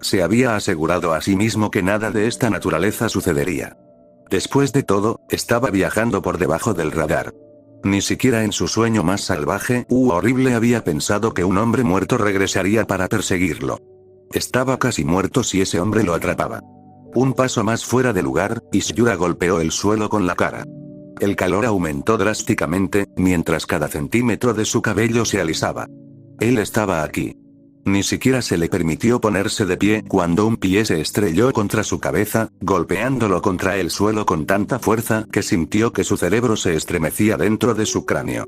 Se había asegurado a sí mismo que nada de esta naturaleza sucedería. Después de todo, estaba viajando por debajo del radar. Ni siquiera en su sueño más salvaje u horrible había pensado que un hombre muerto regresaría para perseguirlo. Estaba casi muerto si ese hombre lo atrapaba. Un paso más fuera de lugar, y Shiura golpeó el suelo con la cara. El calor aumentó drásticamente, mientras cada centímetro de su cabello se alisaba. Él estaba aquí. Ni siquiera se le permitió ponerse de pie cuando un pie se estrelló contra su cabeza, golpeándolo contra el suelo con tanta fuerza que sintió que su cerebro se estremecía dentro de su cráneo.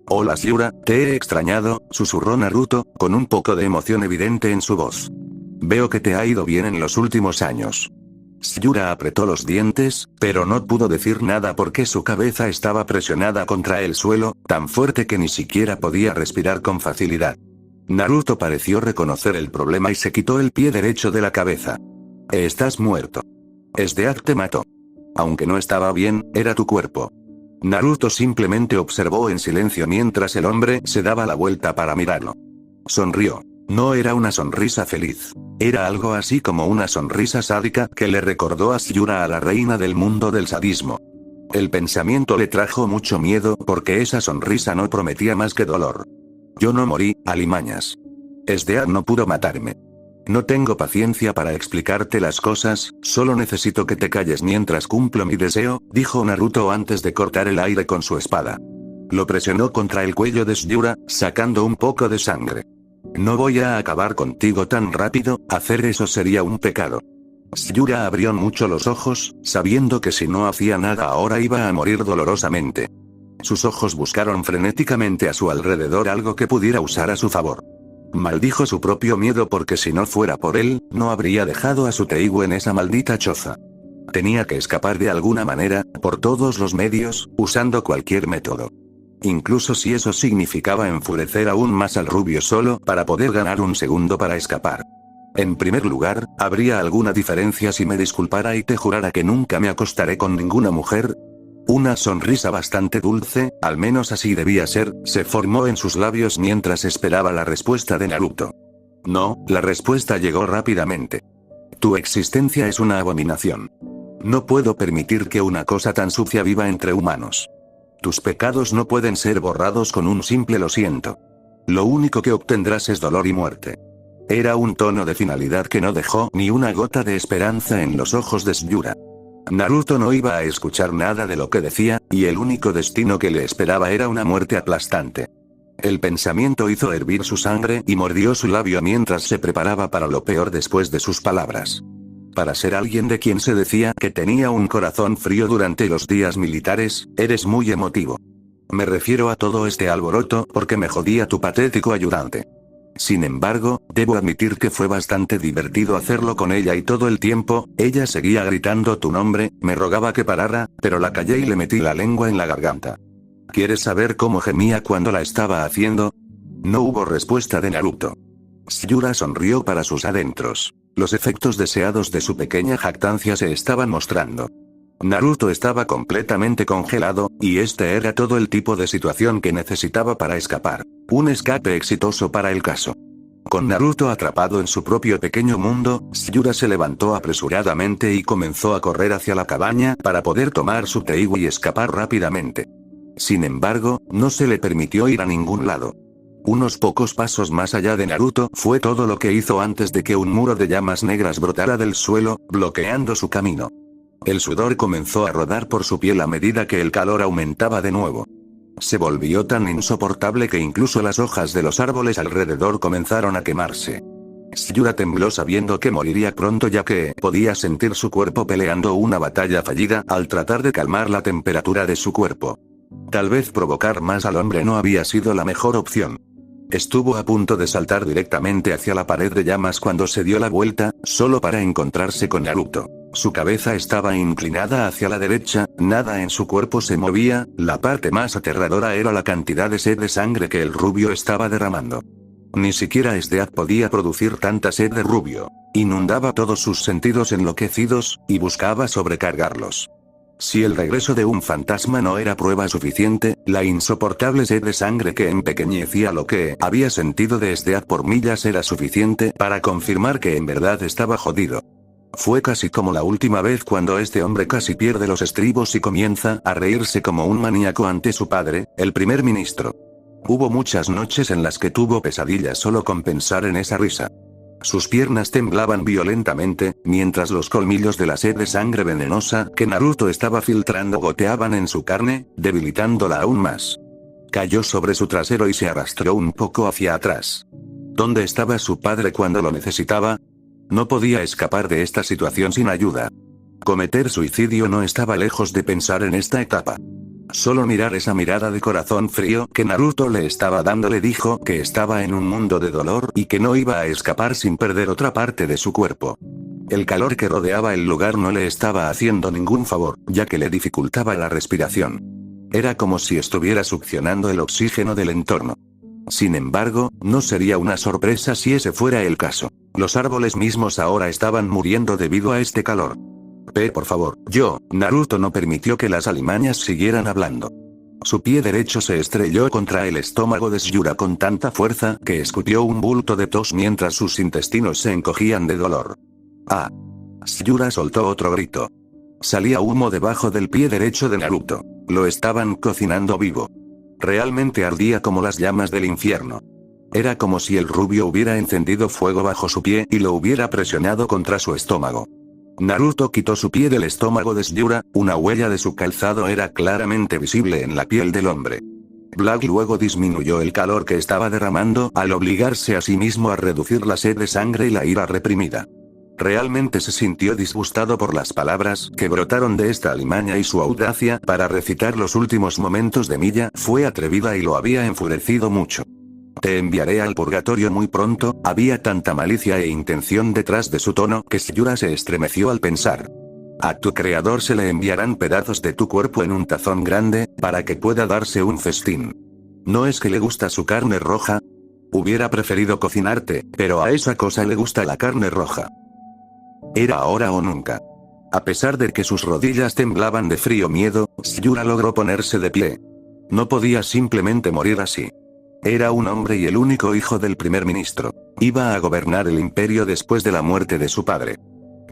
«Hola Shiura, te he extrañado», susurró Naruto, con un poco de emoción evidente en su voz. «Veo que te ha ido bien en los últimos años». Shiura apretó los dientes, pero no pudo decir nada porque su cabeza estaba presionada contra el suelo, tan fuerte que ni siquiera podía respirar con facilidad. Naruto pareció reconocer el problema y se quitó el pie derecho de la cabeza. «Estás muerto. Esdeath te mató. Aunque no estaba bien, era tu cuerpo». Naruto simplemente observó en silencio mientras el hombre se daba la vuelta para mirarlo. Sonrió. No era una sonrisa feliz. Era algo así como una sonrisa sádica que le recordó a Shiura a la reina del mundo del sadismo. El pensamiento le trajo mucho miedo porque esa sonrisa no prometía más que dolor. «Yo no morí, alimañas. Esdeath no pudo matarme. No tengo paciencia para explicarte las cosas, solo necesito que te calles mientras cumplo mi deseo», dijo Naruto antes de cortar el aire con su espada. Lo presionó contra el cuello de Shiura, sacando un poco de sangre. «No voy a acabar contigo tan rápido, hacer eso sería un pecado». Shiura abrió mucho los ojos, sabiendo que si no hacía nada ahora iba a morir dolorosamente. Sus ojos buscaron frenéticamente a su alrededor algo que pudiera usar a su favor. Maldijo su propio miedo porque si no fuera por él, no habría dejado a su Teigu en esa maldita choza. Tenía que escapar de alguna manera, por todos los medios, usando cualquier método. Incluso si eso significaba enfurecer aún más al rubio solo para poder ganar un segundo para escapar. En primer lugar, ¿habría alguna diferencia si me disculpara y te jurara que nunca me acostaré con ninguna mujer? Una sonrisa bastante dulce, al menos así debía ser, se formó en sus labios mientras esperaba la respuesta de Naruto. No, la respuesta llegó rápidamente. Tu existencia es una abominación. No puedo permitir que una cosa tan sucia viva entre humanos. Tus pecados no pueden ser borrados con un simple lo siento. Lo único que obtendrás es dolor y muerte. Era un tono de finalidad que no dejó ni una gota de esperanza en los ojos de Syura. Naruto no iba a escuchar nada de lo que decía, y el único destino que le esperaba era una muerte aplastante. El pensamiento hizo hervir su sangre y mordió su labio mientras se preparaba para lo peor después de sus palabras. Para ser alguien de quien se decía que tenía un corazón frío durante los días militares, eres muy emotivo. Me refiero a todo este alboroto porque me jodía tu patético ayudante. Sin embargo, debo admitir que fue bastante divertido hacerlo con ella y todo el tiempo, ella seguía gritando tu nombre, me rogaba que parara, pero la callé y le metí la lengua en la garganta. ¿Quieres saber cómo gemía cuando la estaba haciendo? No hubo respuesta de Naruto. Syura sonrió para sus adentros. Los efectos deseados de su pequeña jactancia se estaban mostrando. Naruto estaba completamente congelado, y este era todo el tipo de situación que necesitaba para escapar. Un escape exitoso para el caso. Con Naruto atrapado en su propio pequeño mundo, Syura se levantó apresuradamente y comenzó a correr hacia la cabaña para poder tomar su Teigu y escapar rápidamente. Sin embargo, no se le permitió ir a ningún lado. Unos pocos pasos más allá de Naruto fue todo lo que hizo antes de que un muro de llamas negras brotara del suelo, bloqueando su camino. El sudor comenzó a rodar por su piel a medida que el calor aumentaba de nuevo. Se volvió tan insoportable que incluso las hojas de los árboles alrededor comenzaron a quemarse. Syura tembló sabiendo que moriría pronto ya que podía sentir su cuerpo peleando una batalla fallida al tratar de calmar la temperatura de su cuerpo. Tal vez provocar más al hombre no había sido la mejor opción. Estuvo a punto de saltar directamente hacia la pared de llamas cuando se dio la vuelta, solo para encontrarse con Naruto. Su cabeza estaba inclinada hacia la derecha, nada en su cuerpo se movía, la parte más aterradora era la cantidad de sed de sangre que el rubio estaba derramando. Ni siquiera Sdeath podía producir tanta sed de rubio. Inundaba todos sus sentidos enloquecidos, y buscaba sobrecargarlos. Si el regreso de un fantasma no era prueba suficiente, la insoportable sed de sangre que empequeñecía lo que había sentido de Sdeath por millas era suficiente para confirmar que en verdad estaba jodido. Fue casi como la última vez cuando este hombre casi pierde los estribos y comienza a reírse como un maníaco ante su padre, el primer ministro. Hubo muchas noches en las que tuvo pesadillas solo con pensar en esa risa. Sus piernas temblaban violentamente, mientras los colmillos de la sed de sangre venenosa que Naruto estaba filtrando goteaban en su carne, debilitándola aún más. Cayó sobre su trasero y se arrastró un poco hacia atrás. ¿Dónde estaba su padre cuando lo necesitaba? No podía escapar de esta situación sin ayuda. Cometer suicidio no estaba lejos de pensar en esta etapa. Solo mirar esa mirada de corazón frío que Naruto le estaba dando le dijo que estaba en un mundo de dolor y que no iba a escapar sin perder otra parte de su cuerpo. El calor que rodeaba el lugar no le estaba haciendo ningún favor, ya que le dificultaba la respiración. Era como si estuviera succionando el oxígeno del entorno. Sin embargo, no sería una sorpresa si ese fuera el caso. Los árboles mismos ahora estaban muriendo debido a este calor. Por favor, Naruto no permitió que las alimañas siguieran hablando. Su pie derecho se estrelló contra el estómago de Syura con tanta fuerza que escupió un bulto de tos mientras sus intestinos se encogían de dolor. ¡Ah! Syura soltó otro grito. Salía humo debajo del pie derecho de Naruto. Lo estaban cocinando vivo. Realmente ardía como las llamas del infierno. Era como si el rubio hubiera encendido fuego bajo su pie y lo hubiera presionado contra su estómago. Naruto quitó su pie del estómago de Syura, una huella de su calzado era claramente visible en la piel del hombre. Black luego disminuyó el calor que estaba derramando al obligarse a sí mismo a reducir la sed de sangre y la ira reprimida. Realmente se sintió disgustado por las palabras que brotaron de esta alimaña y su audacia para recitar los últimos momentos de Milla fue atrevida y lo había enfurecido mucho. Te enviaré al purgatorio muy pronto, había tanta malicia e intención detrás de su tono que Syura se estremeció al pensar. A tu creador se le enviarán pedazos de tu cuerpo en un tazón grande, para que pueda darse un festín. ¿No es que le gusta su carne roja? Hubiera preferido cocinarte, pero a esa cosa le gusta la carne roja. Era ahora o nunca. A pesar de que sus rodillas temblaban de frío miedo, Syura logró ponerse de pie. No podía simplemente morir así. Era un hombre y el único hijo del primer ministro. Iba a gobernar el imperio después de la muerte de su padre.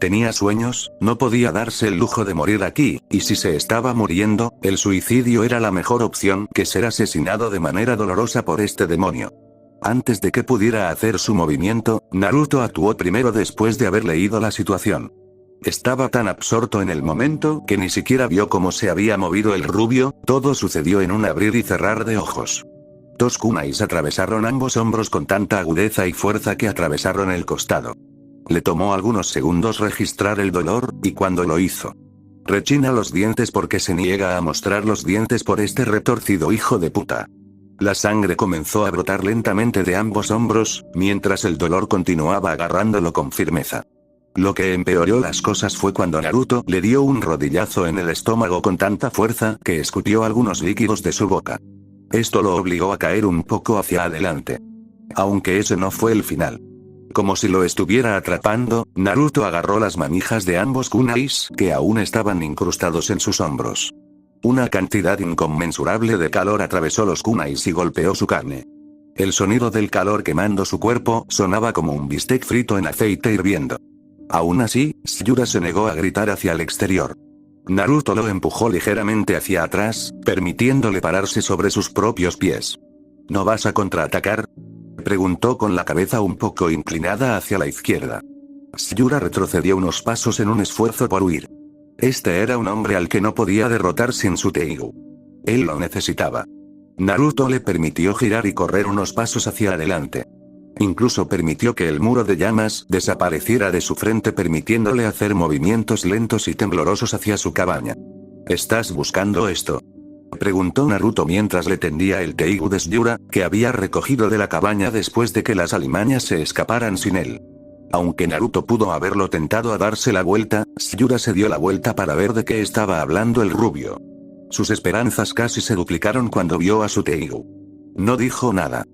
Tenía sueños, no podía darse el lujo de morir aquí, y si se estaba muriendo, el suicidio era la mejor opción que ser asesinado de manera dolorosa por este demonio. Antes de que pudiera hacer su movimiento, Naruto actuó primero después de haber leído la situación. Estaba tan absorto en el momento que ni siquiera vio cómo se había movido el rubio, todo sucedió en un abrir y cerrar de ojos. Dos kunais atravesaron ambos hombros con tanta agudeza y fuerza que atravesaron el costado. Le tomó algunos segundos registrar el dolor, y cuando lo hizo, rechina los dientes porque se niega a mostrar los dientes por este retorcido hijo de puta. La sangre comenzó a brotar lentamente de ambos hombros, mientras el dolor continuaba agarrándolo con firmeza. Lo que empeoró las cosas fue cuando Naruto le dio un rodillazo en el estómago con tanta fuerza que escupió algunos líquidos de su boca. Esto lo obligó a caer un poco hacia adelante. Aunque ese no fue el final. Como si lo estuviera atrapando, Naruto agarró las manijas de ambos kunais que aún estaban incrustados en sus hombros. Una cantidad inconmensurable de calor atravesó los kunais y golpeó su carne. El sonido del calor quemando su cuerpo sonaba como un bistec frito en aceite hirviendo. Aún así, Shura se negó a gritar hacia el exterior. Naruto lo empujó ligeramente hacia atrás, permitiéndole pararse sobre sus propios pies. ¿No vas a contraatacar?, preguntó con la cabeza un poco inclinada hacia la izquierda. Shura retrocedió unos pasos en un esfuerzo por huir. Este era un hombre al que no podía derrotar sin su Teigu. Él lo necesitaba. Naruto le permitió girar y correr unos pasos hacia adelante. Incluso permitió que el muro de llamas desapareciera de su frente, permitiéndole hacer movimientos lentos y temblorosos hacia su cabaña. ¿Estás buscando esto?, preguntó Naruto mientras le tendía el Teigu de Shura, que había recogido de la cabaña después de que las alimañas se escaparan sin él. Aunque Naruto pudo haberlo tentado a darse la vuelta, Shura se dio la vuelta para ver de qué estaba hablando el rubio. Sus esperanzas casi se duplicaron cuando vio a su Teigu. No dijo nada.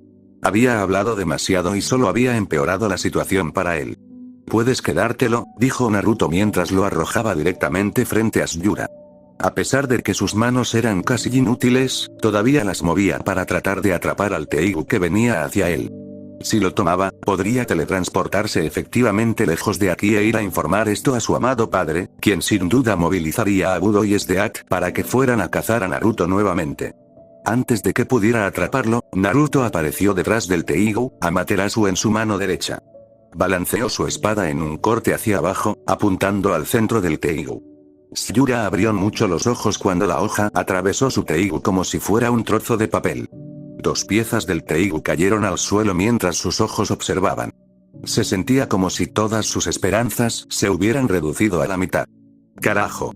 Había hablado demasiado y solo había empeorado la situación para él. Puedes quedártelo, dijo Naruto mientras lo arrojaba directamente frente a Shura. A pesar de que sus manos eran casi inútiles, todavía las movía para tratar de atrapar al Teigu que venía hacia él. Si lo tomaba, podría teletransportarse efectivamente lejos de aquí e ir a informar esto a su amado padre, quien sin duda movilizaría a Budo y Steak para que fueran a cazar a Naruto nuevamente. Antes de que pudiera atraparlo, Naruto apareció detrás del Teigu, Amaterasu en su mano derecha. Balanceó su espada en un corte hacia abajo, apuntando al centro del Teigu. Shura abrió mucho los ojos cuando la hoja atravesó su Teigu como si fuera un trozo de papel. Dos piezas del Teigu cayeron al suelo mientras sus ojos observaban. Se sentía como si todas sus esperanzas se hubieran reducido a la mitad. ¡Carajo!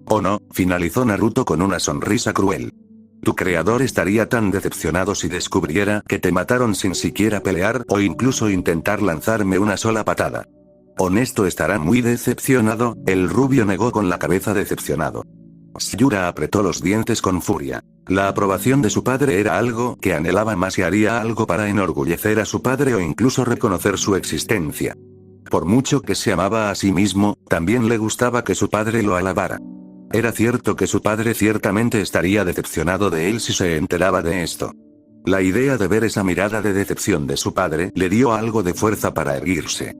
Oh no, finalizó Naruto con una sonrisa cruel. Tu creador estaría tan decepcionado si descubriera que te mataron sin siquiera pelear o incluso intentar lanzarme una sola patada. Honesto, estará muy decepcionado, el rubio negó con la cabeza decepcionado. Shura apretó los dientes con furia. La aprobación de su padre era algo que anhelaba más y haría algo para enorgullecer a su padre o incluso reconocer su existencia. Por mucho que se amaba a sí mismo, también le gustaba que su padre lo alabara. Era cierto que su padre ciertamente estaría decepcionado de él si se enteraba de esto. La idea de ver esa mirada de decepción de su padre le dio algo de fuerza para erguirse.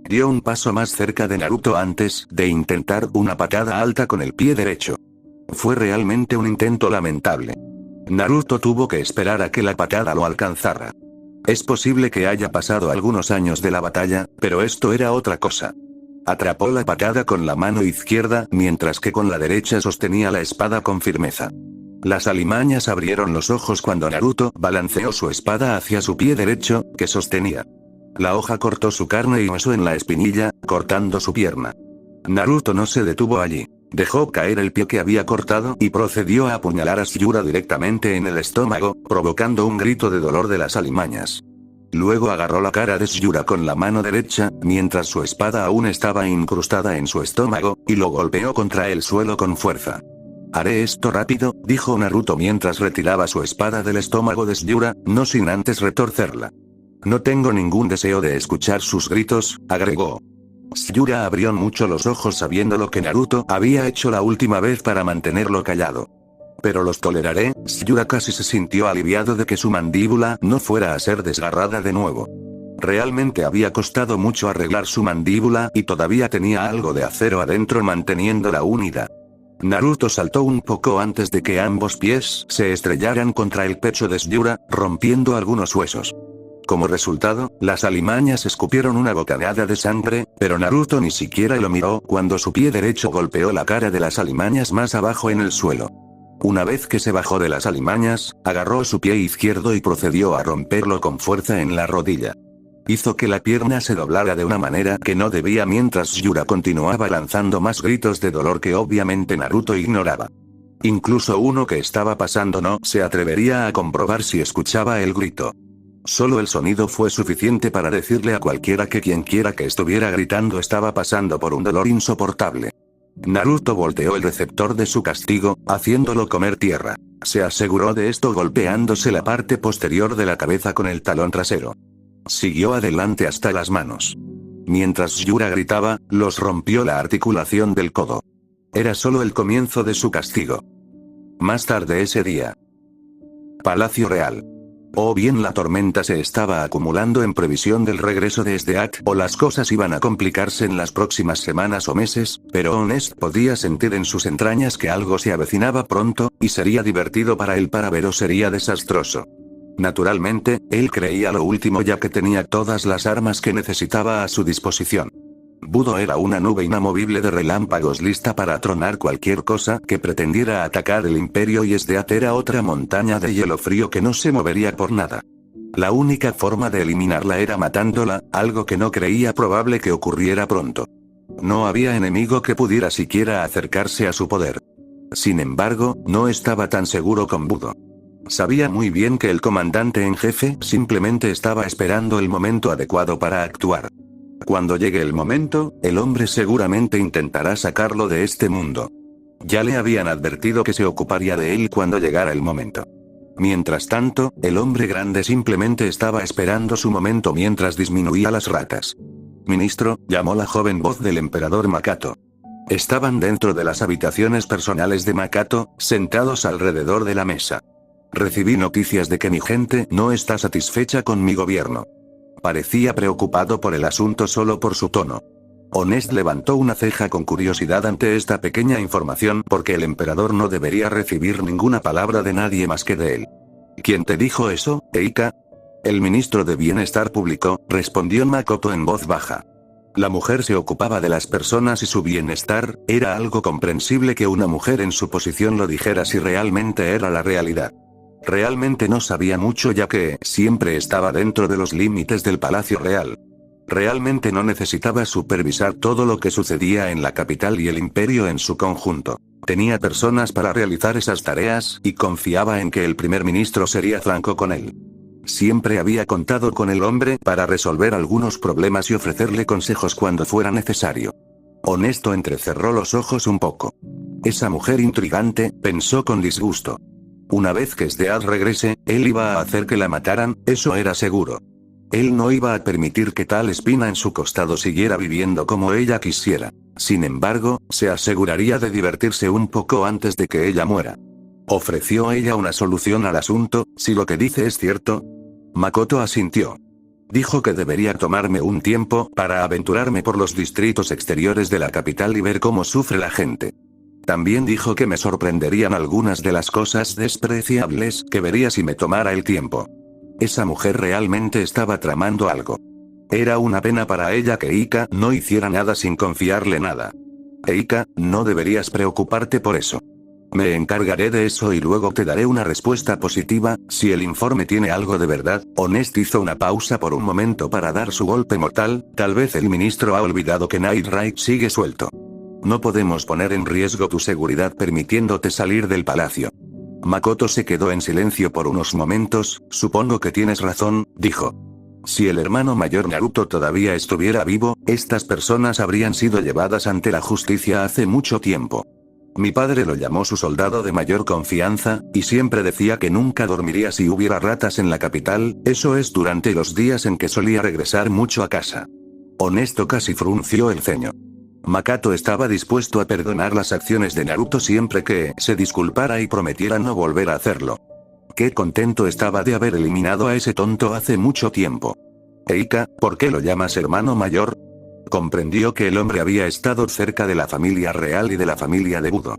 Dio un paso más cerca de Naruto antes de intentar una patada alta con el pie derecho. Fue realmente un intento lamentable. Naruto tuvo que esperar a que la patada lo alcanzara. Es posible que haya pasado algunos años de la batalla, pero esto era otra cosa. Atrapó la patada con la mano izquierda, mientras que con la derecha sostenía la espada con firmeza. Las alimañas abrieron los ojos cuando Naruto balanceó su espada hacia su pie derecho, que sostenía. La hoja cortó su carne y hueso en la espinilla, cortando su pierna. Naruto no se detuvo allí. Dejó caer el pie que había cortado y procedió a apuñalar a Shura directamente en el estómago, provocando un grito de dolor de las alimañas. Luego agarró la cara de Shura con la mano derecha, mientras su espada aún estaba incrustada en su estómago, y lo golpeó contra el suelo con fuerza. Haré esto rápido, dijo Naruto mientras retiraba su espada del estómago de Shura, no sin antes retorcerla. No tengo ningún deseo de escuchar sus gritos, agregó. Shura abrió mucho los ojos sabiendo lo que Naruto había hecho la última vez para mantenerlo callado. Pero los toleraré. Shura casi se sintió aliviado de que su mandíbula no fuera a ser desgarrada de nuevo. Realmente había costado mucho arreglar su mandíbula y todavía tenía algo de acero adentro manteniéndola unida. Naruto saltó un poco antes de que ambos pies se estrellaran contra el pecho de Yura, rompiendo algunos huesos. Como resultado, las alimañas escupieron una bocanada de sangre, pero Naruto ni siquiera lo miró cuando su pie derecho golpeó la cara de las alimañas más abajo en el suelo. Una vez que se bajó de las alimañas, agarró su pie izquierdo y procedió a romperlo con fuerza en la rodilla. Hizo que la pierna se doblara de una manera que no debía mientras Yura continuaba lanzando más gritos de dolor que obviamente Naruto ignoraba. Incluso uno que estaba pasando no se atrevería a comprobar si escuchaba el grito. Solo el sonido fue suficiente para decirle a cualquiera que quienquiera que estuviera gritando estaba pasando por un dolor insoportable. Naruto volteó el receptor de su castigo, haciéndolo comer tierra. Se aseguró de esto golpeándose la parte posterior de la cabeza con el talón trasero. Siguió adelante hasta las manos. Mientras Yura gritaba, los rompió la articulación del codo. Era solo el comienzo de su castigo. Más tarde ese día. Palacio Real. O bien la tormenta se estaba acumulando en previsión del regreso de Stead, o las cosas iban a complicarse en las próximas semanas o meses, pero Honest podía sentir en sus entrañas que algo se avecinaba pronto, y sería divertido para él o sería desastroso. Naturalmente, él creía lo último ya que tenía todas las armas que necesitaba a su disposición. Budo era una nube inamovible de relámpagos lista para tronar cualquier cosa que pretendiera atacar el imperio y Stead era otra montaña de hielo frío que no se movería por nada. La única forma de eliminarla era matándola, algo que no creía probable que ocurriera pronto. No había enemigo que pudiera siquiera acercarse a su poder. Sin embargo, no estaba tan seguro con Budo. Sabía muy bien que el comandante en jefe simplemente estaba esperando el momento adecuado para actuar. Cuando llegue el momento, el hombre seguramente intentará sacarlo de este mundo. Ya le habían advertido que se ocuparía de él cuando llegara el momento. Mientras tanto, el hombre grande simplemente estaba esperando su momento mientras disminuía las ratas. Ministro, llamó la joven voz del emperador Makato. Estaban dentro de las habitaciones personales de Makato, sentados alrededor de la mesa. Recibí noticias de que mi gente no está satisfecha con mi gobierno. Parecía preocupado por el asunto solo por su tono. Honest levantó una ceja con curiosidad ante esta pequeña información porque el emperador no debería recibir ninguna palabra de nadie más que de él. ¿Quién te dijo eso, Eika? El ministro de Bienestar Público, respondió Makoto en voz baja. La mujer se ocupaba de las personas y su bienestar, era algo comprensible que una mujer en su posición lo dijera si realmente era la realidad. Realmente no sabía mucho ya que siempre estaba dentro de los límites del Palacio Real. Realmente no necesitaba supervisar todo lo que sucedía en la capital y el imperio en su conjunto. Tenía personas para realizar esas tareas, y confiaba en que el primer ministro sería franco con él. Siempre había contado con el hombre para resolver algunos problemas y ofrecerle consejos cuando fuera necesario. Honesto entrecerró los ojos un poco. Esa mujer intrigante, pensó con disgusto. Una vez que Stead regrese, él iba a hacer que la mataran, eso era seguro. Él no iba a permitir que tal espina en su costado siguiera viviendo como ella quisiera. Sin embargo, se aseguraría de divertirse un poco antes de que ella muera. ¿Ofreció ella una solución al asunto, si lo que dice es cierto? Makoto asintió. Dijo que debería tomarme un tiempo para aventurarme por los distritos exteriores de la capital y ver cómo sufre la gente. También dijo que me sorprenderían algunas de las cosas despreciables que vería si me tomara el tiempo. Esa mujer realmente estaba tramando algo. Era una pena para ella que Ika no hiciera nada sin confiarle nada. Eika, no deberías preocuparte por eso. Me encargaré de eso y luego te daré una respuesta positiva, si el informe tiene algo de verdad. Honest hizo una pausa por un momento para dar su golpe mortal, tal vez el ministro ha olvidado que Night Raid sigue suelto. No podemos poner en riesgo tu seguridad permitiéndote salir del palacio. Makoto se quedó en silencio por unos momentos, supongo que tienes razón, dijo. Si el hermano mayor Naruto todavía estuviera vivo, estas personas habrían sido llevadas ante la justicia hace mucho tiempo. Mi padre lo llamó su soldado de mayor confianza, y siempre decía que nunca dormiría si hubiera ratas en la capital, eso es durante los días en que solía regresar mucho a casa. Honesto casi frunció el ceño. Makato estaba dispuesto a perdonar las acciones de Naruto siempre que se disculpara y prometiera no volver a hacerlo. Qué contento estaba de haber eliminado a ese tonto hace mucho tiempo. Eika, ¿por qué lo llamas hermano mayor? Comprendió que el hombre había estado cerca de la familia real y de la familia de Budo.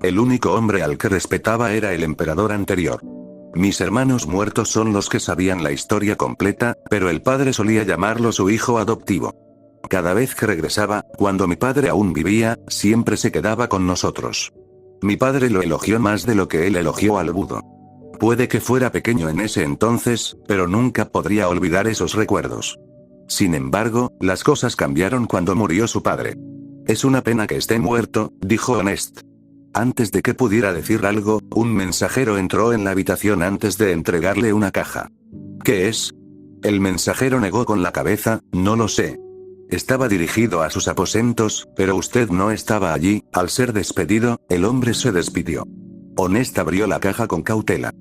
El único hombre al que respetaba era el emperador anterior. Mis hermanos muertos son los que sabían la historia completa, pero el padre solía llamarlo su hijo adoptivo. Cada vez que regresaba, cuando mi padre aún vivía, siempre se quedaba con nosotros. Mi padre lo elogió más de lo que él elogió al Budo. Puede que fuera pequeño en ese entonces, pero nunca podría olvidar esos recuerdos. Sin embargo, las cosas cambiaron cuando murió su padre. Es una pena que esté muerto, dijo Honest. Antes de que pudiera decir algo, un mensajero entró en la habitación antes de entregarle una caja. ¿Qué es? El mensajero negó con la cabeza, no lo sé. Estaba dirigido a sus aposentos, pero usted no estaba allí. Al ser despedido, el hombre se despidió. Honest abrió la caja con cautela.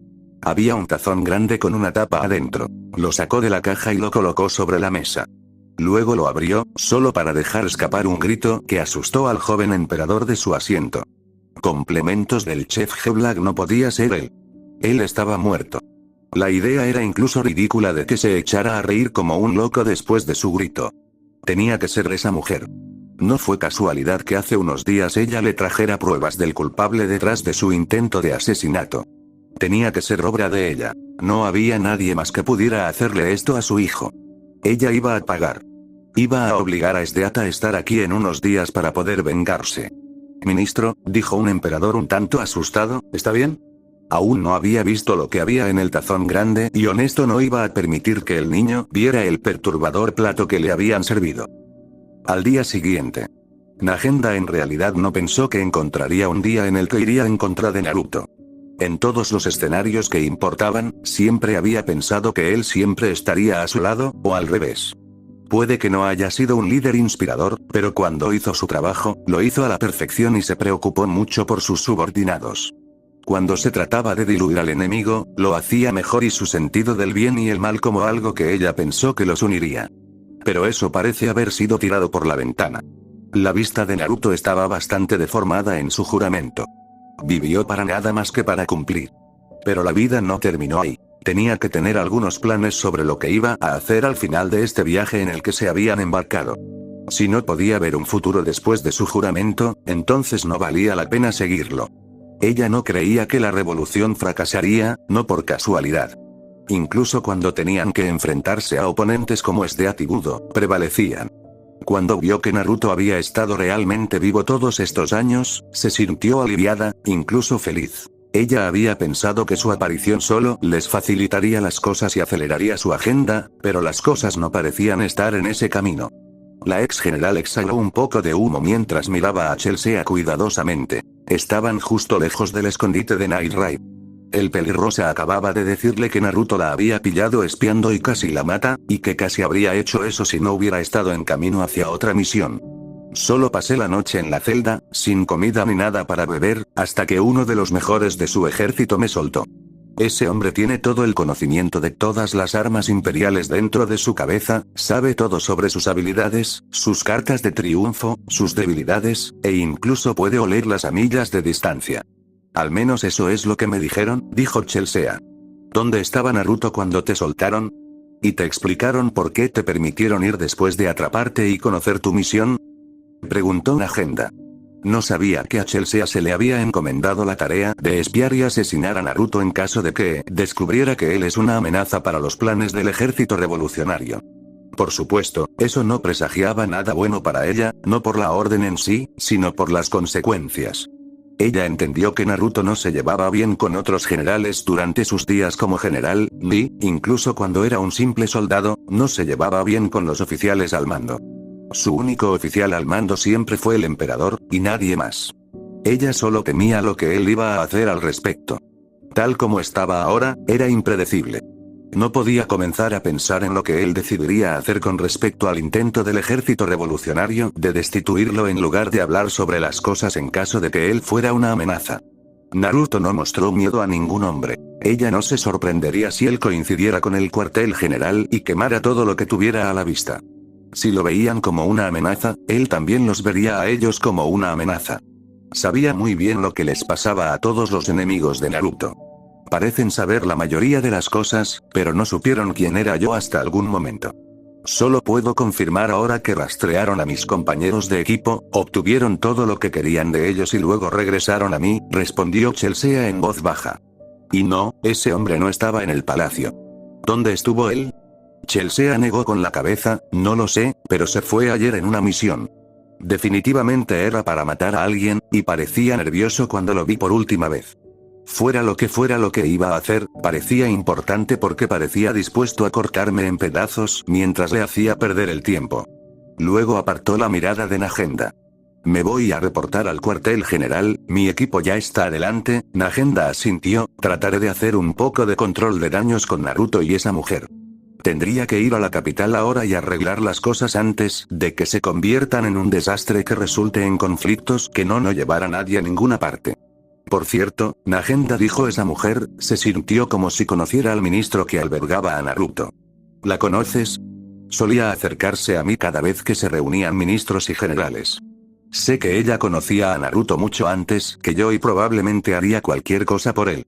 Había un tazón grande con una tapa adentro. Lo sacó de la caja y lo colocó sobre la mesa. Luego lo abrió, solo para dejar escapar un grito que asustó al joven emperador de su asiento. Complementos del chef Geblag, no podía ser él. Él estaba muerto. La idea era incluso ridícula de que se echara a reír como un loco después de su grito. Tenía que ser esa mujer. No fue casualidad que hace unos días ella le trajera pruebas del culpable detrás de su intento de asesinato. Tenía que ser obra de ella. No había nadie más que pudiera hacerle esto a su hijo. Ella iba a pagar. Iba a obligar a Sdeat a estar aquí en unos días para poder vengarse. Ministro, dijo un emperador un tanto asustado, ¿está bien? Aún no había visto lo que había en el tazón grande y Honesto no iba a permitir que el niño viera el perturbador plato que le habían servido. Al día siguiente. Nagenda en realidad no pensó que encontraría un día en el que iría en contra de Naruto. En todos los escenarios que importaban, siempre había pensado que él siempre estaría a su lado, o al revés. Puede que no haya sido un líder inspirador, pero cuando hizo su trabajo, lo hizo a la perfección y se preocupó mucho por sus subordinados. Cuando se trataba de diluir al enemigo, lo hacía mejor y su sentido del bien y el mal como algo que ella pensó que los uniría. Pero eso parece haber sido tirado por la ventana. La vista de Naruto estaba bastante deformada en su juramento. Vivió para nada más que para cumplir. Pero la vida no terminó ahí. Tenía que tener algunos planes sobre lo que iba a hacer al final de este viaje en el que se habían embarcado. Si no podía ver un futuro después de su juramento, entonces no valía la pena seguirlo. Ella no creía que la revolución fracasaría, no por casualidad. Incluso cuando tenían que enfrentarse a oponentes como Sdeat y Budo, prevalecían. Cuando vio que Naruto había estado realmente vivo todos estos años, se sintió aliviada, incluso feliz. Ella había pensado que su aparición solo les facilitaría las cosas y aceleraría su agenda, pero las cosas no parecían estar en ese camino. La ex general exhaló un poco de humo mientras miraba a Chelsea cuidadosamente. Estaban justo lejos del escondite de Night Raid. El pelirrosa acababa de decirle que Naruto la había pillado espiando y casi la mata, y que casi habría hecho eso si no hubiera estado en camino hacia otra misión. Solo pasé la noche en la celda, sin comida ni nada para beber, hasta que uno de los mejores de su ejército me soltó. Ese hombre tiene todo el conocimiento de todas las armas imperiales dentro de su cabeza, sabe todo sobre sus habilidades, sus cartas de triunfo, sus debilidades, e incluso puede olerlas a millas de distancia. Al menos eso es lo que me dijeron, dijo Chelsea. ¿Dónde estaba Naruto cuando te soltaron? ¿Y te explicaron por qué te permitieron ir después de atraparte y conocer tu misión? Preguntó Nagenda. No sabía que a Chelsea se le había encomendado la tarea de espiar y asesinar a Naruto en caso de que descubriera que él es una amenaza para los planes del ejército revolucionario. Por supuesto, eso no presagiaba nada bueno para ella, no por la orden en sí, sino por las consecuencias. Ella entendió que Naruto no se llevaba bien con otros generales durante sus días como general, ni, incluso cuando era un simple soldado, no se llevaba bien con los oficiales al mando. Su único oficial al mando siempre fue el emperador, y nadie más. Ella solo temía lo que él iba a hacer al respecto. Tal como estaba ahora, era impredecible. No podía comenzar a pensar en lo que él decidiría hacer con respecto al intento del ejército revolucionario de destituirlo en lugar de hablar sobre las cosas en caso de que él fuera una amenaza. Naruto no mostró miedo a ningún hombre. Ella no se sorprendería si él coincidiera con el cuartel general y quemara todo lo que tuviera a la vista. Si lo veían como una amenaza, él también los vería a ellos como una amenaza. Sabía muy bien lo que les pasaba a todos los enemigos de Naruto. Parecen saber la mayoría de las cosas, pero no supieron quién era yo hasta algún momento. Solo puedo confirmar ahora que rastrearon a mis compañeros de equipo, obtuvieron todo lo que querían de ellos y luego regresaron a mí, respondió Chelsea en voz baja. Y no, ese hombre no estaba en el palacio. ¿Dónde estuvo él? Chelsea negó con la cabeza, no lo sé, pero se fue ayer en una misión. Definitivamente era para matar a alguien, y parecía nervioso cuando lo vi por última vez. Fuera lo que iba a hacer, parecía importante porque parecía dispuesto a cortarme en pedazos mientras le hacía perder el tiempo. Luego apartó la mirada de Nagenda. Me voy a reportar al cuartel general, mi equipo ya está adelante. Nagenda asintió, trataré de hacer un poco de control de daños con Naruto y esa mujer. Tendría que ir a la capital ahora y arreglar las cosas antes de que se conviertan en un desastre que resulte en conflictos que no llevar a nadie a ninguna parte. Por cierto, Nagenda, dijo esa mujer, se sintió como si conociera al ministro que albergaba a Naruto. ¿La conoces? Solía acercarse a mí cada vez que se reunían ministros y generales. Sé que ella conocía a Naruto mucho antes que yo y probablemente haría cualquier cosa por él.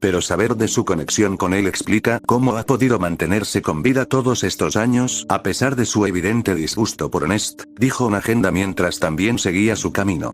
Pero saber de su conexión con él explica cómo ha podido mantenerse con vida todos estos años, a pesar de su evidente disgusto por Nest, dijo Nagenda mientras también seguía su camino.